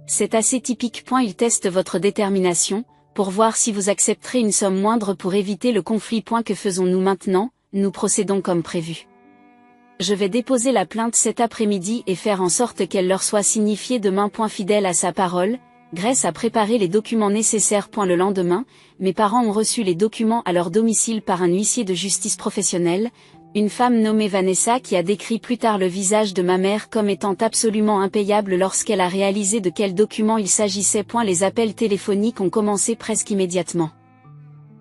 Speaker 1: C'est assez typique. Ils testent votre détermination, pour voir si vous accepterez une somme moindre pour éviter le conflit. Que faisons-nous maintenant? Nous procédons comme prévu. Je vais déposer la plainte cet après-midi et faire en sorte qu'elle leur soit signifiée demain. Fidèle à sa parole, Grace a préparé les documents nécessaires. Le lendemain, mes parents ont reçu les documents à leur domicile par un huissier de justice professionnel, une femme nommée Vanessa qui a décrit plus tard le visage de ma mère comme étant absolument impayable lorsqu'elle a réalisé de quels documents il s'agissait. Les appels téléphoniques ont commencé presque immédiatement.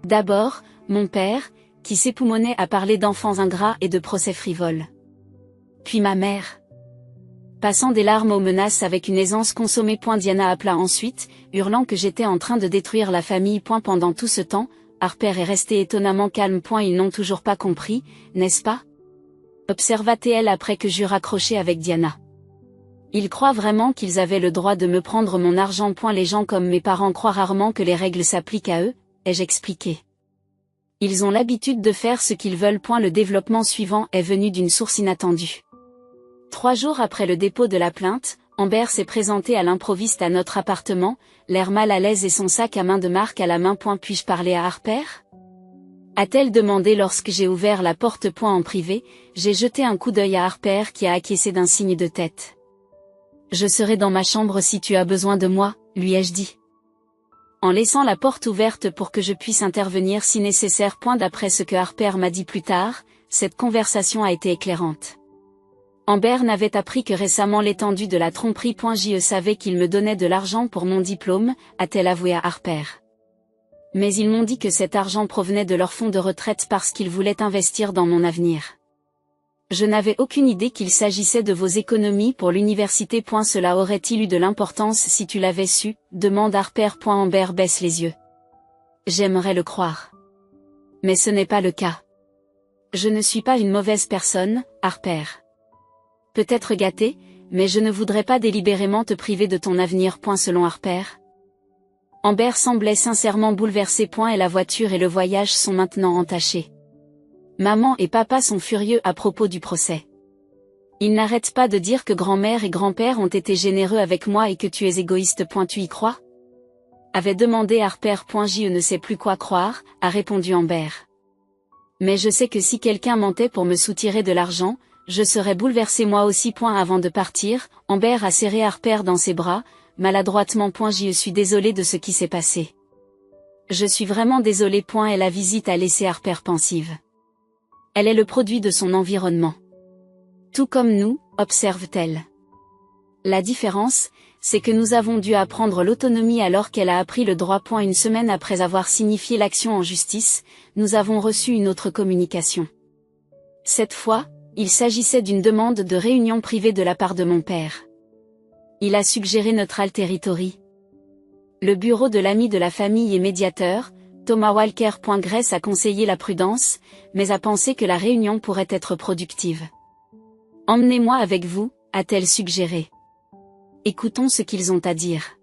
Speaker 1: D'abord, mon père, qui s'époumonnait à parler d'enfants ingrats et de procès frivoles. Puis ma mère. Passant des larmes aux menaces avec une aisance consommée. Diana appela ensuite, hurlant que j'étais en train de détruire la famille. Pendant tout ce temps, Harper est resté étonnamment calme. Ils n'ont toujours pas compris, n'est-ce pas? Observa-t-elle après que j'eus raccroché avec Diana. Ils croient vraiment qu'ils avaient le droit de me prendre mon argent. Les gens comme mes parents croient rarement que les règles s'appliquent à eux, ai-je expliqué. Ils ont l'habitude de faire ce qu'ils veulent. Le développement suivant est venu d'une source inattendue. 3 jours après le dépôt de la plainte, Amber s'est présentée à l'improviste à notre appartement, l'air mal à l'aise et son sac à main de marque à la main. Puis-je parler à Harper? A-t-elle demandé lorsque j'ai ouvert la porte. En privé, j'ai jeté un coup d'œil à Harper qui a acquiescé d'un signe de tête. Je serai dans ma chambre si tu as besoin de moi, lui ai-je dit. En laissant la porte ouverte pour que je puisse intervenir si nécessaire. D'après ce que Harper m'a dit plus tard, cette conversation a été éclairante. Amber n'avait appris que récemment l'étendue de la tromperie. Je savais qu'ils me donnaient de l'argent pour mon diplôme, a-t-elle avoué à Harper. Mais ils m'ont dit que cet argent provenait de leur fonds de retraite parce qu'ils voulaient investir dans mon avenir. Je n'avais aucune idée qu'il s'agissait de vos économies pour l'université. Cela aurait-il eu de l'importance si tu l'avais su, demande Harper. Amber baisse les yeux. J'aimerais le croire. Mais ce n'est pas le cas. Je ne suis pas une mauvaise personne, Harper. Peut-être gâté, mais je ne voudrais pas délibérément te priver de ton avenir. Selon Harper. Amber semblait sincèrement bouleversée. Et la voiture et le voyage sont maintenant entachés. Maman et papa sont furieux à propos du procès. Ils n'arrêtent pas de dire que grand-mère et grand-père ont été généreux avec moi et que tu es égoïste. Tu y crois? Avait demandé Harper. Je ne sais plus quoi croire, a répondu Amber. Mais je sais que si quelqu'un mentait pour me soutirer de l'argent, je serais bouleversé moi aussi. Avant de partir, Amber a serré Harper dans ses bras, maladroitement. Je suis désolée de ce qui s'est passé. Je suis vraiment désolée. Et la visite a laissé Harper pensive. Elle est le produit de son environnement. Tout comme nous, observe-t-elle. La différence, c'est que nous avons dû apprendre l'autonomie alors qu'elle a appris le droit. Une semaine après avoir signifié l'action en justice, nous avons reçu une autre communication. Cette fois, il s'agissait d'une demande de réunion privée de la part de mon père. Il a suggéré Neutral Territory. Le bureau de l'ami de la famille et médiateur, Thomas Walker. Grace a conseillé la prudence, mais a pensé que la réunion pourrait être productive. Emmenez-moi avec vous, a-t-elle suggéré. Écoutons ce qu'ils ont à dire.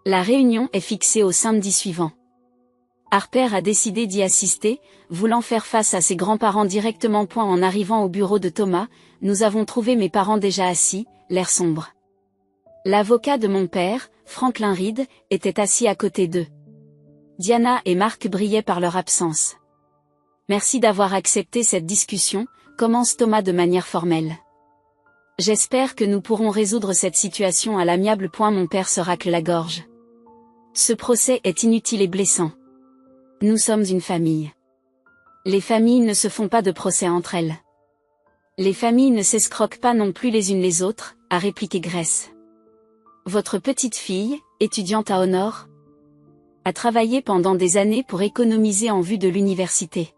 Speaker 1: La réunion est fixée au samedi suivant. Harper a décidé d'y assister, voulant faire face à ses grands-parents directement. En arrivant au bureau de Thomas, nous avons trouvé mes parents déjà assis, l'air sombre. L'avocat de mon père, Franklin Reed, était assis à côté d'eux. Diana et Mark brillaient par leur absence. Merci d'avoir accepté cette discussion, commence Thomas de manière formelle. J'espère que nous pourrons résoudre cette situation à l'amiable. Mon père se racle la gorge. Ce procès est inutile et blessant. Nous sommes une famille. Les familles ne se font pas de procès entre elles. Les familles ne s'escroquent pas non plus les unes les autres, a répliqué Grace. Votre petite fille, étudiante à Honor, a travaillé pendant des années pour économiser en vue de l'université.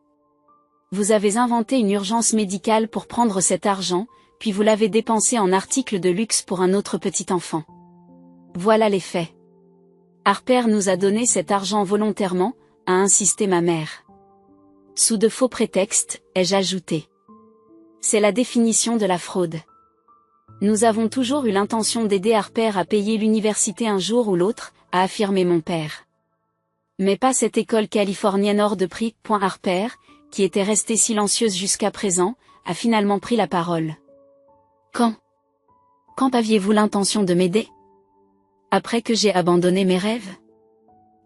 Speaker 1: Vous avez inventé une urgence médicale pour prendre cet argent, puis vous l'avez dépensé en articles de luxe pour un autre petit enfant. Voilà les faits. Harper nous a donné cet argent volontairement, a insisté ma mère. Sous de faux prétextes, ai-je ajouté. C'est la définition de la fraude. Nous avons toujours eu l'intention d'aider Harper à payer l'université un jour ou l'autre, a affirmé mon père. Mais pas cette école californienne hors de prix. Harper, qui était restée silencieuse jusqu'à présent, a finalement pris la parole. Quand aviez-vous l'intention de m'aider? Après que j'ai abandonné mes rêves?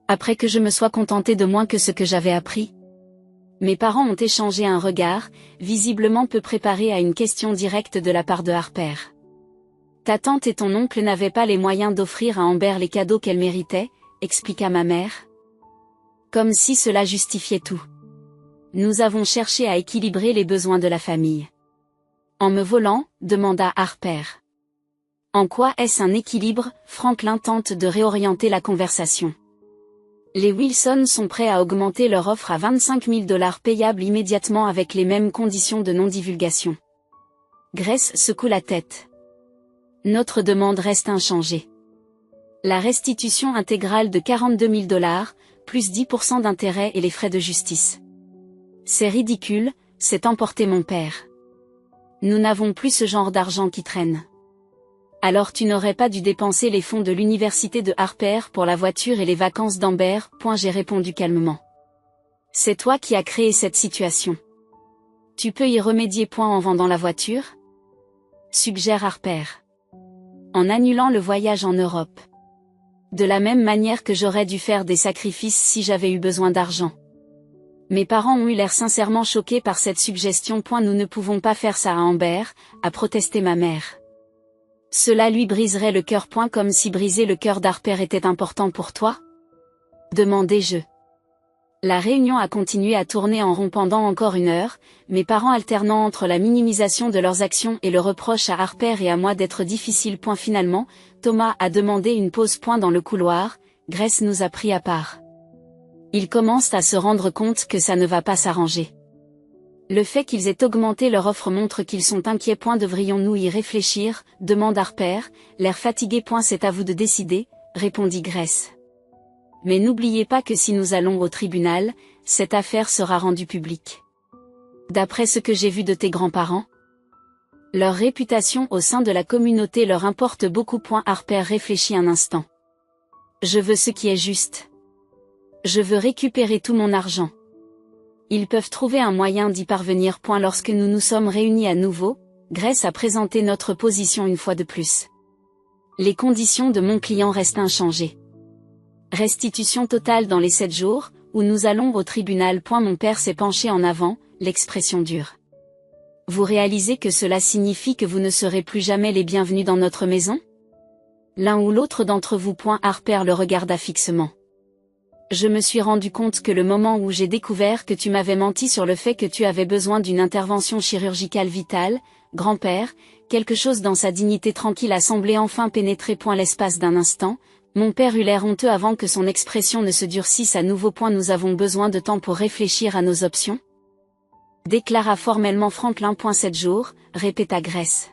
Speaker 1: Après que je me sois contentée de moins que ce que j'avais appris? Mes parents ont échangé un regard, visiblement peu préparé à une question directe de la part de Harper. Ta tante et ton oncle n'avaient pas les moyens d'offrir à Amber les cadeaux qu'elle méritait, expliqua ma mère. Comme si cela justifiait tout. Nous avons cherché à équilibrer les besoins de la famille. En me volant, demanda Harper. En quoi est-ce un équilibre? Franklin tente de réorienter la conversation. Les Wilson sont prêts à augmenter leur offre à $25 000 payables immédiatement avec les mêmes conditions de non-divulgation. Grace secoue la tête. Notre demande reste inchangée. La restitution intégrale de $42 000, plus 10% d'intérêt et les frais de justice. C'est ridicule, s'est emporté mon père. Nous n'avons plus ce genre d'argent qui traîne. Alors tu n'aurais pas dû dépenser les fonds de l'université de Harper pour la voiture et les vacances d'Amber. J'ai répondu calmement. C'est toi qui as créé cette situation. Tu peux y remédier. En vendant la voiture? Suggère Harper. En annulant le voyage en Europe. De la même manière que j'aurais dû faire des sacrifices si j'avais eu besoin d'argent. Mes parents ont eu l'air sincèrement choqués par cette suggestion. Nous ne pouvons pas faire ça à Amber, a protesté ma mère. Cela lui briserait le cœur. Comme si briser le cœur d'Harper était important pour toi? Demandai-je. La réunion a continué à tourner en rond pendant encore 1 heure, mes parents alternant entre la minimisation de leurs actions et le reproche à Harper et à moi d'être difficile. Finalement, Thomas a demandé une pause. Dans le couloir, Grace nous a pris à part. Ils commencent à se rendre compte que ça ne va pas s'arranger. Le fait qu'ils aient augmenté leur offre montre qu'ils sont inquiets. Devrions-nous y réfléchir? Demande Harper, l'air fatigué. C'est à vous de décider, répondit Grace. Mais n'oubliez pas que si nous allons au tribunal, cette affaire sera rendue publique. D'après ce que j'ai vu de tes grands-parents, leur réputation au sein de la communauté leur importe beaucoup. Harper réfléchit un instant. Je veux ce qui est juste. Je veux récupérer tout mon argent. Ils peuvent trouver un moyen d'y parvenir. Lorsque nous nous sommes réunis à nouveau, Grace a présenté notre position une fois de plus. Les conditions de mon client restent inchangées. Restitution totale dans les 7 jours, ou nous allons au tribunal. Mon père s'est penché en avant, l'expression dure. Vous réalisez que cela signifie que vous ne serez plus jamais les bienvenus dans notre maison? L'un ou l'autre d'entre vous. Harper le regarda fixement. Je me suis rendu compte que le moment où j'ai découvert que tu m'avais menti sur le fait que tu avais besoin d'une intervention chirurgicale vitale, grand-père, quelque chose dans sa dignité tranquille a semblé enfin pénétrer. L'espace d'un instant, mon père eut l'air honteux avant que son expression ne se durcisse à nouveau. Nous avons besoin de temps pour réfléchir à nos options, déclara formellement Franklin. 7 jours, répéta Grace.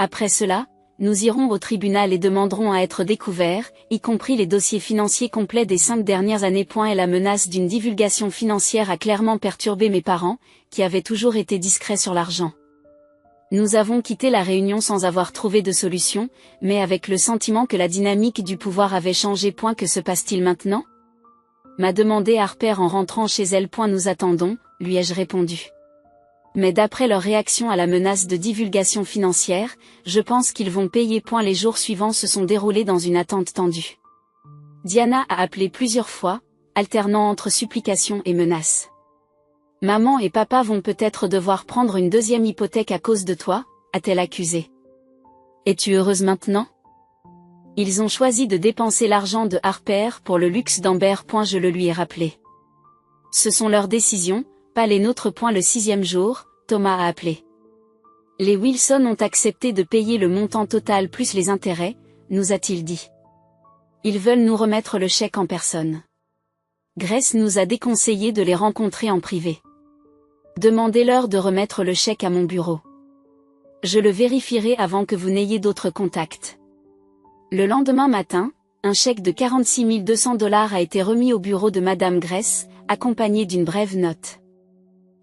Speaker 1: Après cela, nous irons au tribunal et demanderons à être découverts, y compris les dossiers financiers complets des 5 dernières années. Et la menace d'une divulgation financière a clairement perturbé mes parents, qui avaient toujours été discrets sur l'argent. Nous avons quitté la réunion sans avoir trouvé de solution, mais avec le sentiment que la dynamique du pouvoir avait changé. Que se passe-t-il maintenant? M'a demandé Harper en rentrant chez elle. Nous attendons, lui ai-je répondu. Mais d'après leur réaction à la menace de divulgation financière, je pense qu'ils vont payer. Les jours suivants se sont déroulés dans une attente tendue. Diana a appelé plusieurs fois, alternant entre supplications et menaces. Maman et papa vont peut-être devoir prendre une deuxième hypothèque à cause de toi, a-t-elle accusé. Es-tu heureuse maintenant? Ils ont choisi de dépenser l'argent de Harper pour le luxe d'Amber. Je le lui ai rappelé. Ce sont leurs décisions, pas les nôtres. Le 6e jour, Thomas a appelé. Les Wilson ont accepté de payer le montant total plus les intérêts, nous a-t-il dit. Ils veulent nous remettre le chèque en personne. Grace nous a déconseillé de les rencontrer en privé. Demandez-leur de remettre le chèque à mon bureau. Je le vérifierai avant que vous n'ayez d'autres contacts. Le lendemain matin, un chèque de 46 200 $ a été remis au bureau de Madame Grace, accompagné d'une brève note.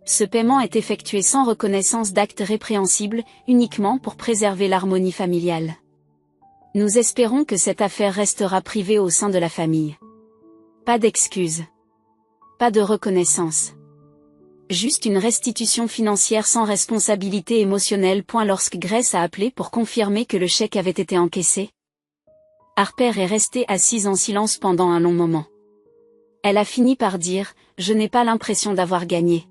Speaker 1: Ce paiement est effectué sans reconnaissance d'actes répréhensibles, uniquement pour préserver l'harmonie familiale. Nous espérons que cette affaire restera privée au sein de la famille. Pas d'excuses. Pas de reconnaissance. Juste une restitution financière sans responsabilité émotionnelle. Lorsque Grace a appelé pour confirmer que le chèque avait été encaissé, Harper est restée assise en silence pendant un long moment. Elle a fini par dire « Je n'ai pas l'impression d'avoir gagné. »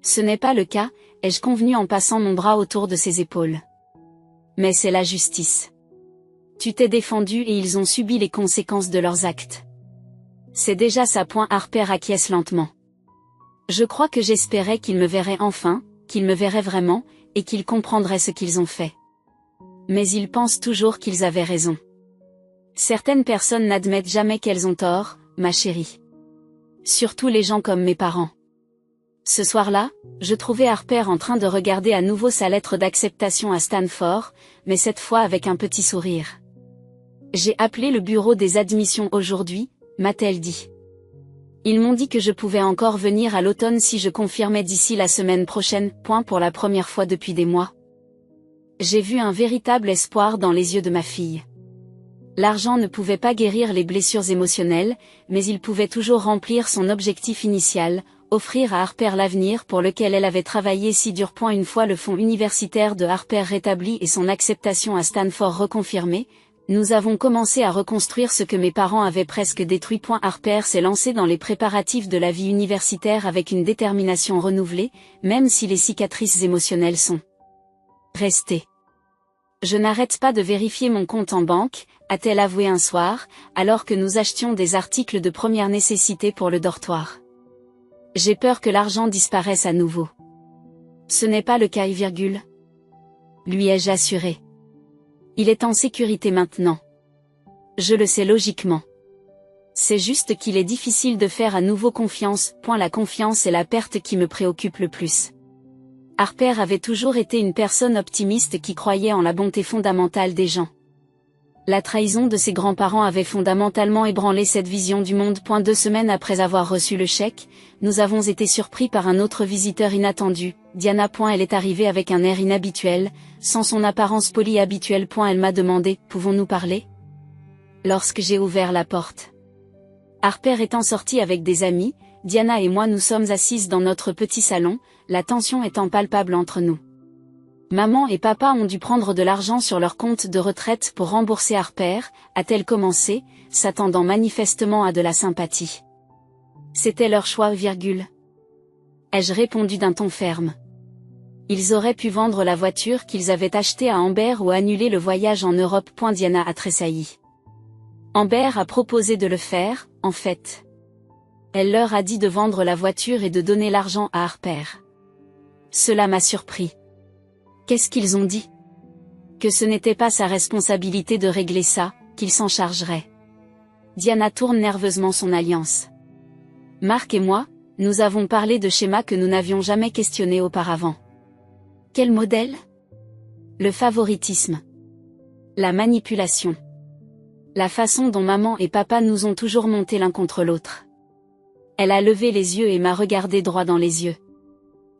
Speaker 1: Ce n'est pas le cas, ai-je convenu en passant mon bras autour de ses épaules. Mais c'est la justice. Tu t'es défendu et ils ont subi les conséquences de leurs actes. C'est déjà ça. Harper acquiesce lentement. Je crois que j'espérais qu'ils me verraient enfin, qu'ils me verraient vraiment, et qu'ils comprendraient ce qu'ils ont fait. Mais ils pensent toujours qu'ils avaient raison. Certaines personnes n'admettent jamais qu'elles ont tort, ma chérie. Surtout les gens comme mes parents. Ce soir-là, je trouvais Harper en train de regarder à nouveau sa lettre d'acceptation à Stanford, mais cette fois avec un petit sourire. J'ai appelé le bureau des admissions aujourd'hui, m'a-t-elle dit. Ils m'ont dit que je pouvais encore venir à l'automne si je confirmais d'ici la semaine prochaine. Pour la première fois depuis des mois. J'ai vu un véritable espoir dans les yeux de ma fille. L'argent ne pouvait pas guérir les blessures émotionnelles, mais il pouvait toujours remplir son objectif initial, offrir à Harper l'avenir pour lequel elle avait travaillé si dur. Une fois le fonds universitaire de Harper rétabli et son acceptation à Stanford reconfirmée, nous avons commencé à reconstruire ce que mes parents avaient presque détruit. Harper s'est lancé dans les préparatifs de la vie universitaire avec une détermination renouvelée, même si les cicatrices émotionnelles sont restées. Je n'arrête pas de vérifier mon compte en banque, a-t-elle avoué un soir, alors que nous achetions des articles de première nécessité pour le dortoir. J'ai peur que l'argent disparaisse à nouveau. Ce n'est pas le cas, lui ai-je assuré. Il est en sécurité maintenant. Je le sais logiquement. C'est juste qu'il est difficile de faire à nouveau confiance. La confiance est la perte qui me préoccupe le plus. Harper avait toujours été une personne optimiste qui croyait en la bonté fondamentale des gens. La trahison de ses grands-parents avait fondamentalement ébranlé cette vision du monde. 2 semaines après avoir reçu le chèque, nous avons été surpris par un autre visiteur inattendu, Diana. Elle est arrivée avec un air inhabituel, sans son apparence polie habituelle. Elle m'a demandé « Pouvons-nous parler ?» Lorsque j'ai ouvert la porte. Harper étant sortie avec des amis, Diana et moi nous sommes assises dans notre petit salon, la tension étant palpable entre nous. Maman et papa ont dû prendre de l'argent sur leur compte de retraite pour rembourser Harper, a-t-elle commencé, s'attendant manifestement à de la sympathie. C'était leur choix, ai-je répondu d'un ton ferme. Ils auraient pu vendre la voiture qu'ils avaient achetée à Amber ou annuler le voyage en Europe. Diana a tressailli. Amber a proposé de le faire, en fait. Elle leur a dit de vendre la voiture et de donner l'argent à Harper. Cela m'a surpris. Qu'est-ce qu'ils ont dit? Que ce n'était pas sa responsabilité de régler ça, qu'il s'en chargerait. Diana tourne nerveusement son alliance. Mark et moi, nous avons parlé de schémas que nous n'avions jamais questionnés auparavant. Quel modèle? Le favoritisme. La manipulation. La façon dont maman et papa nous ont toujours montés l'un contre l'autre. Elle a levé les yeux et m'a regardé droit dans les yeux.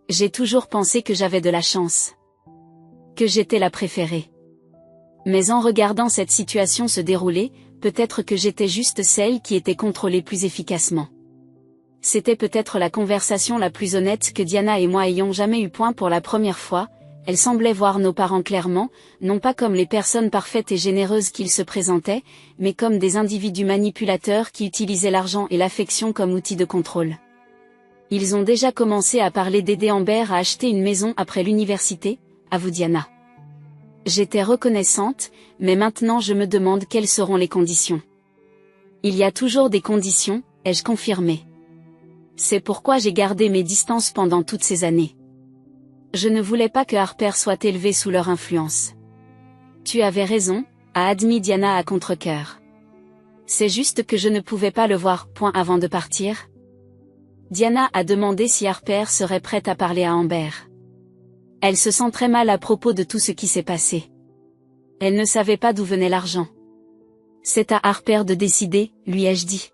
Speaker 1: J'ai toujours pensé que j'avais de la chance. Que j'étais la préférée. Mais en regardant cette situation se dérouler, peut-être que j'étais juste celle qui était contrôlée plus efficacement. C'était peut-être la conversation la plus honnête que Diana et moi ayons jamais eue. Pour la première fois, elle semblait voir nos parents clairement, non pas comme les personnes parfaites et généreuses qu'ils se présentaient, mais comme des individus manipulateurs qui utilisaient l'argent et l'affection comme outil de contrôle. Ils ont déjà commencé à parler d'aider Amber à acheter une maison après l'université, avoue Diana. J'étais reconnaissante, mais maintenant je me demande quelles seront les conditions. Il y a toujours des conditions, ai-je confirmé. C'est pourquoi j'ai gardé mes distances pendant toutes ces années. Je ne voulais pas que Harper soit élevé sous leur influence. Tu avais raison, a admis Diana à contre-cœur. C'est juste que je ne pouvais pas le voir. Avant de partir. Diana a demandé si Harper serait prête à parler à Amber. Elle se sent très mal à propos de tout ce qui s'est passé. Elle ne savait pas d'où venait l'argent. C'est à Harper de décider, lui ai-je dit.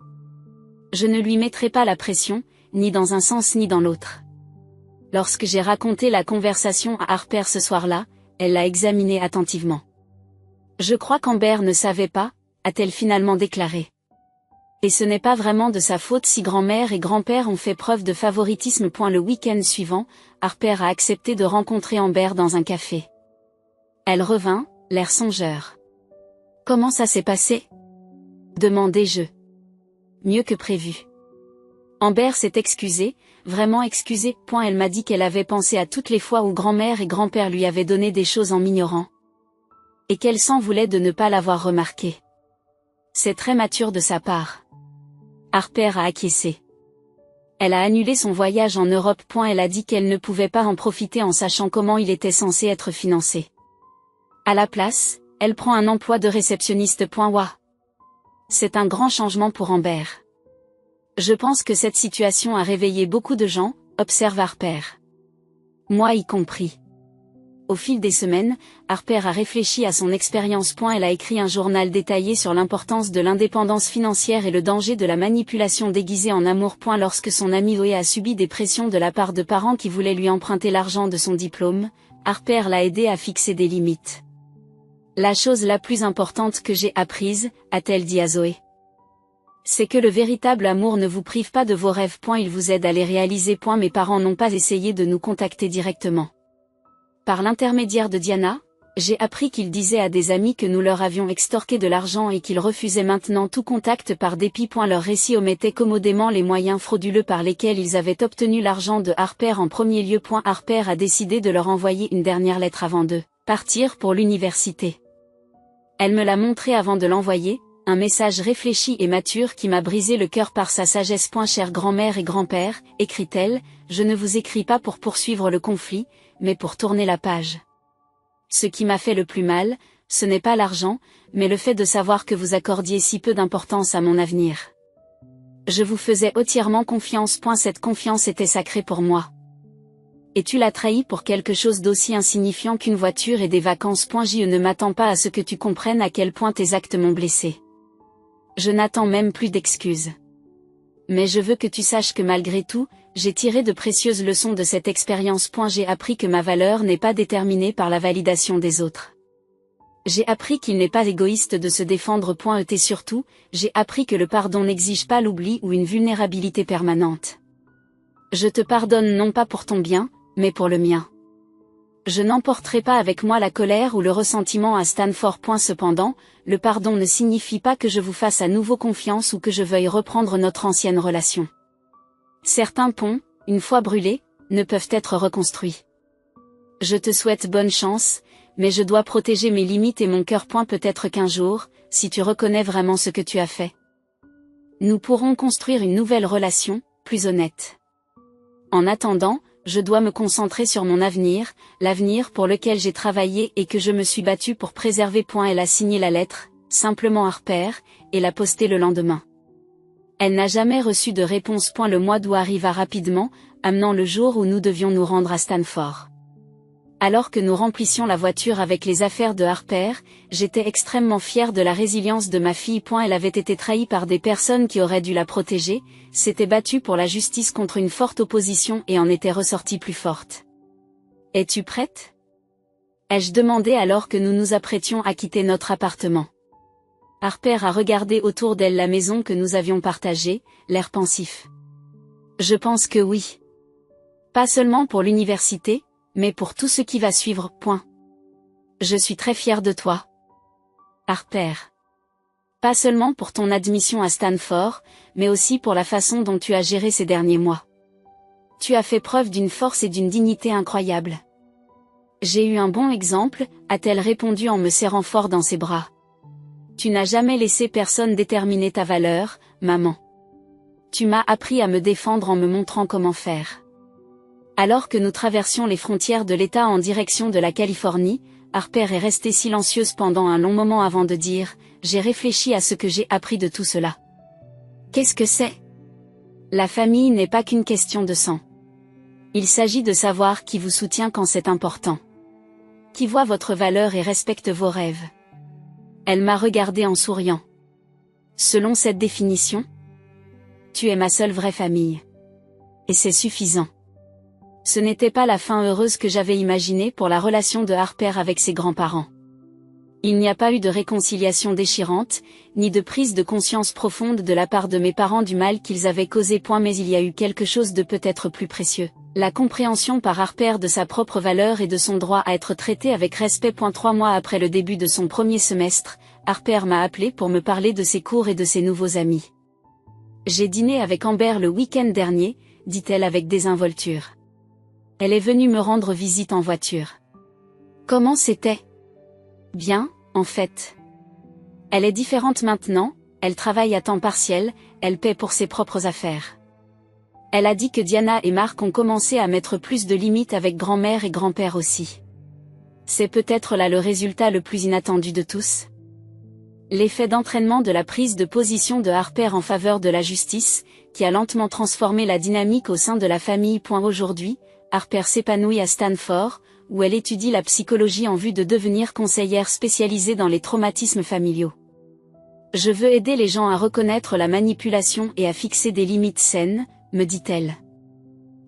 Speaker 1: Je ne lui mettrai pas la pression, ni dans un sens ni dans l'autre. Lorsque j'ai raconté la conversation à Harper ce soir-là, elle l'a examinée attentivement. Je crois qu'Amber ne savait pas, a-t-elle finalement déclaré. Et ce n'est pas vraiment de sa faute si grand-mère et grand-père ont fait preuve de favoritisme. Le week-end suivant, Harper a accepté de rencontrer Amber dans un café. Elle revint, l'air songeur. Comment ça s'est passé? Demandai-je. Mieux que prévu. Amber s'est excusée, vraiment excusée. Elle m'a dit qu'elle avait pensé à toutes les fois où grand-mère et grand-père lui avaient donné des choses en m'ignorant. Et qu'elle s'en voulait de ne pas l'avoir remarqué. C'est très mature de sa part. Harper a acquiescé. Elle a annulé son voyage en Europe. Elle a dit qu'elle ne pouvait pas en profiter en sachant comment il était censé être financé. À la place, elle prend un emploi de réceptionniste. Ouah. C'est un grand changement pour Amber. Je pense que cette situation a réveillé beaucoup de gens, observe Harper. Moi y compris. Au fil des semaines, Harper a réfléchi à son expérience. Elle a écrit un journal détaillé sur l'importance de l'indépendance financière et le danger de la manipulation déguisée en amour. Lorsque son ami Zoé a subi des pressions de la part de parents qui voulaient lui emprunter l'argent de son diplôme, Harper l'a aidé à fixer des limites. La chose la plus importante que j'ai apprise, a-t-elle dit à Zoé, c'est que le véritable amour ne vous prive pas de vos rêves. Il vous aide à les réaliser. Mes parents n'ont pas essayé de nous contacter directement. Par l'intermédiaire de Diana, j'ai appris qu'ils disaient à des amis que nous leur avions extorqué de l'argent et qu'ils refusaient maintenant tout contact par dépit. Leur récit omettait commodément les moyens frauduleux par lesquels ils avaient obtenu l'argent de Harper en premier lieu. Harper a décidé de leur envoyer une dernière lettre avant de partir pour l'université. Elle me l'a montré avant de l'envoyer, un message réfléchi et mature qui m'a brisé le cœur par sa sagesse. Chère grand-mère et grand-père, écrit-elle, je ne vous écris pas pour poursuivre le conflit, mais pour tourner la page. Ce qui m'a fait le plus mal, ce n'est pas l'argent, mais le fait de savoir que vous accordiez si peu d'importance à mon avenir. Je vous faisais entièrement confiance. Cette confiance était sacrée pour moi. Et tu l'as trahi pour quelque chose d'aussi insignifiant qu'une voiture et des vacances. Je ne m'attends pas à ce que tu comprennes à quel point tes actes m'ont blessé. Je n'attends même plus d'excuses. Mais je veux que tu saches que malgré tout, j'ai tiré de précieuses leçons de cette expérience. J'ai appris que ma valeur n'est pas déterminée par la validation des autres. J'ai appris qu'il n'est pas égoïste de se défendre. Et surtout, j'ai appris que le pardon n'exige pas l'oubli ou une vulnérabilité permanente. Je te pardonne non pas pour ton bien, mais pour le mien. Je n'emporterai pas avec moi la colère ou le ressentiment à Stanford. Cependant, le pardon ne signifie pas que je vous fasse à nouveau confiance ou que je veuille reprendre notre ancienne relation. Certains ponts, une fois brûlés, ne peuvent être reconstruits. Je te souhaite bonne chance, mais je dois protéger mes limites et mon cœur. Peut-être qu'un jour, si tu reconnais vraiment ce que tu as fait, nous pourrons construire une nouvelle relation, plus honnête. En attendant, je dois me concentrer sur mon avenir, l'avenir pour lequel j'ai travaillé et que je me suis battue pour préserver. Elle a signé la lettre, simplement Harper, et l'a postée le lendemain. Elle n'a jamais reçu de réponse. Le mois d'août arriva rapidement, amenant le jour où nous devions nous rendre à Stanford. Alors que nous remplissions la voiture avec les affaires de Harper, j'étais extrêmement fière de la résilience de ma fille. Elle avait été trahie par des personnes qui auraient dû la protéger, s'était battue pour la justice contre une forte opposition et en était ressortie plus forte. Es-tu prête? Ai-je demandé alors que nous nous apprêtions à quitter notre appartement. Harper a regardé autour d'elle la maison que nous avions partagée, l'air pensif. Je pense que oui. Pas seulement pour l'université, mais pour tout ce qui va suivre. Je suis très fière de toi, Harper. Pas seulement pour ton admission à Stanford, mais aussi pour la façon dont tu as géré ces derniers mois. Tu as fait preuve d'une force et d'une dignité incroyables. J'ai eu un bon exemple, a-t-elle répondu en me serrant fort dans ses bras. Tu n'as jamais laissé personne déterminer ta valeur, maman. Tu m'as appris à me défendre en me montrant comment faire. Alors que nous traversions les frontières de l'État en direction de la Californie, Harper est restée silencieuse pendant un long moment avant de dire « J'ai réfléchi à ce que j'ai appris de tout cela. » Qu'est-ce que c'est? La famille n'est pas qu'une question de sang. Il s'agit de savoir qui vous soutient quand c'est important. Qui voit votre valeur et respecte vos rêves. Elle m'a regardé en souriant. Selon cette définition, tu es ma seule vraie famille. Et c'est suffisant. Ce n'était pas la fin heureuse que j'avais imaginée pour la relation de Harper avec ses grands-parents. Il n'y a pas eu de réconciliation déchirante, ni de prise de conscience profonde de la part de mes parents du mal qu'ils avaient causé. Mais il y a eu quelque chose de peut-être plus précieux. La compréhension par Harper de sa propre valeur et de son droit à être traité avec respect. 3 mois après le début de son premier semestre, Harper m'a appelé pour me parler de ses cours et de ses nouveaux amis. J'ai dîné avec Amber le week-end dernier, dit-elle avec désinvolture. Elle est venue me rendre visite en voiture. Comment c'était? Bien, en fait. Elle est différente maintenant, elle travaille à temps partiel, elle paie pour ses propres affaires. Elle a dit que Diana et Marc ont commencé à mettre plus de limites avec grand-mère et grand-père aussi. C'est peut-être là le résultat le plus inattendu de tous. L'effet d'entraînement de la prise de position de Harper en faveur de la justice, qui a lentement transformé la dynamique au sein de la famille. Aujourd'hui, Harper s'épanouit à Stanford, où elle étudie la psychologie en vue de devenir conseillère spécialisée dans les traumatismes familiaux. Je veux aider les gens à reconnaître la manipulation et à fixer des limites saines, me dit-elle.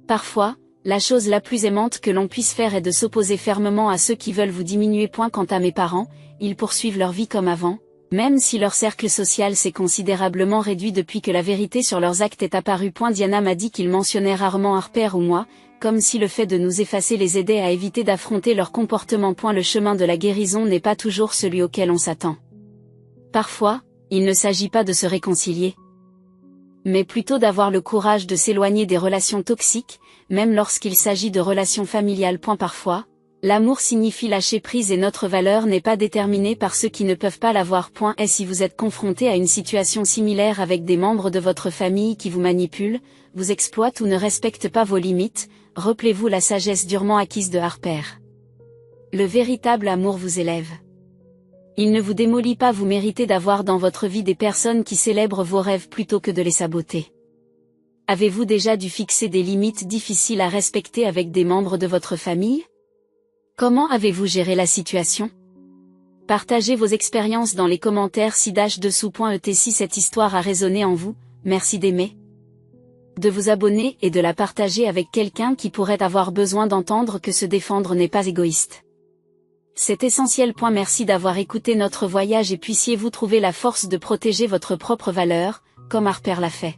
Speaker 1: Parfois, la chose la plus aimante que l'on puisse faire est de s'opposer fermement à ceux qui veulent vous diminuer. Quant à mes parents, ils poursuivent leur vie comme avant, même si leur cercle social s'est considérablement réduit depuis que la vérité sur leurs actes est apparue. Diana m'a dit qu'ils mentionnaient rarement Harper ou moi, comme si le fait de nous effacer les aidait à éviter d'affronter leur comportement. Le chemin de la guérison n'est pas toujours celui auquel on s'attend. Parfois, il ne s'agit pas de se réconcilier, mais plutôt d'avoir le courage de s'éloigner des relations toxiques, même lorsqu'il s'agit de relations familiales. Parfois, l'amour signifie lâcher prise et notre valeur n'est pas déterminée par ceux qui ne peuvent pas l'avoir. Et si vous êtes confronté à une situation similaire avec des membres de votre famille qui vous manipulent, vous exploitent ou ne respectent pas vos limites, rappelez-vous la sagesse durement acquise de Harper. Le véritable amour vous élève. Il ne vous démolit pas. Vous méritez d'avoir dans votre vie des personnes qui célèbrent vos rêves plutôt que de les saboter. Avez-vous déjà dû fixer des limites difficiles à respecter avec des membres de votre famille? Comment avez-vous géré la situation? Partagez vos expériences dans les commentaires ci-dessous. Si cette histoire a résonné en vous, merci d'aimer, de vous abonner et de la partager avec quelqu'un qui pourrait avoir besoin d'entendre que se défendre n'est pas égoïste. C'est essentiel. Merci d'avoir écouté notre voyage et puissiez-vous trouver la force de protéger votre propre valeur, comme Harper l'a fait.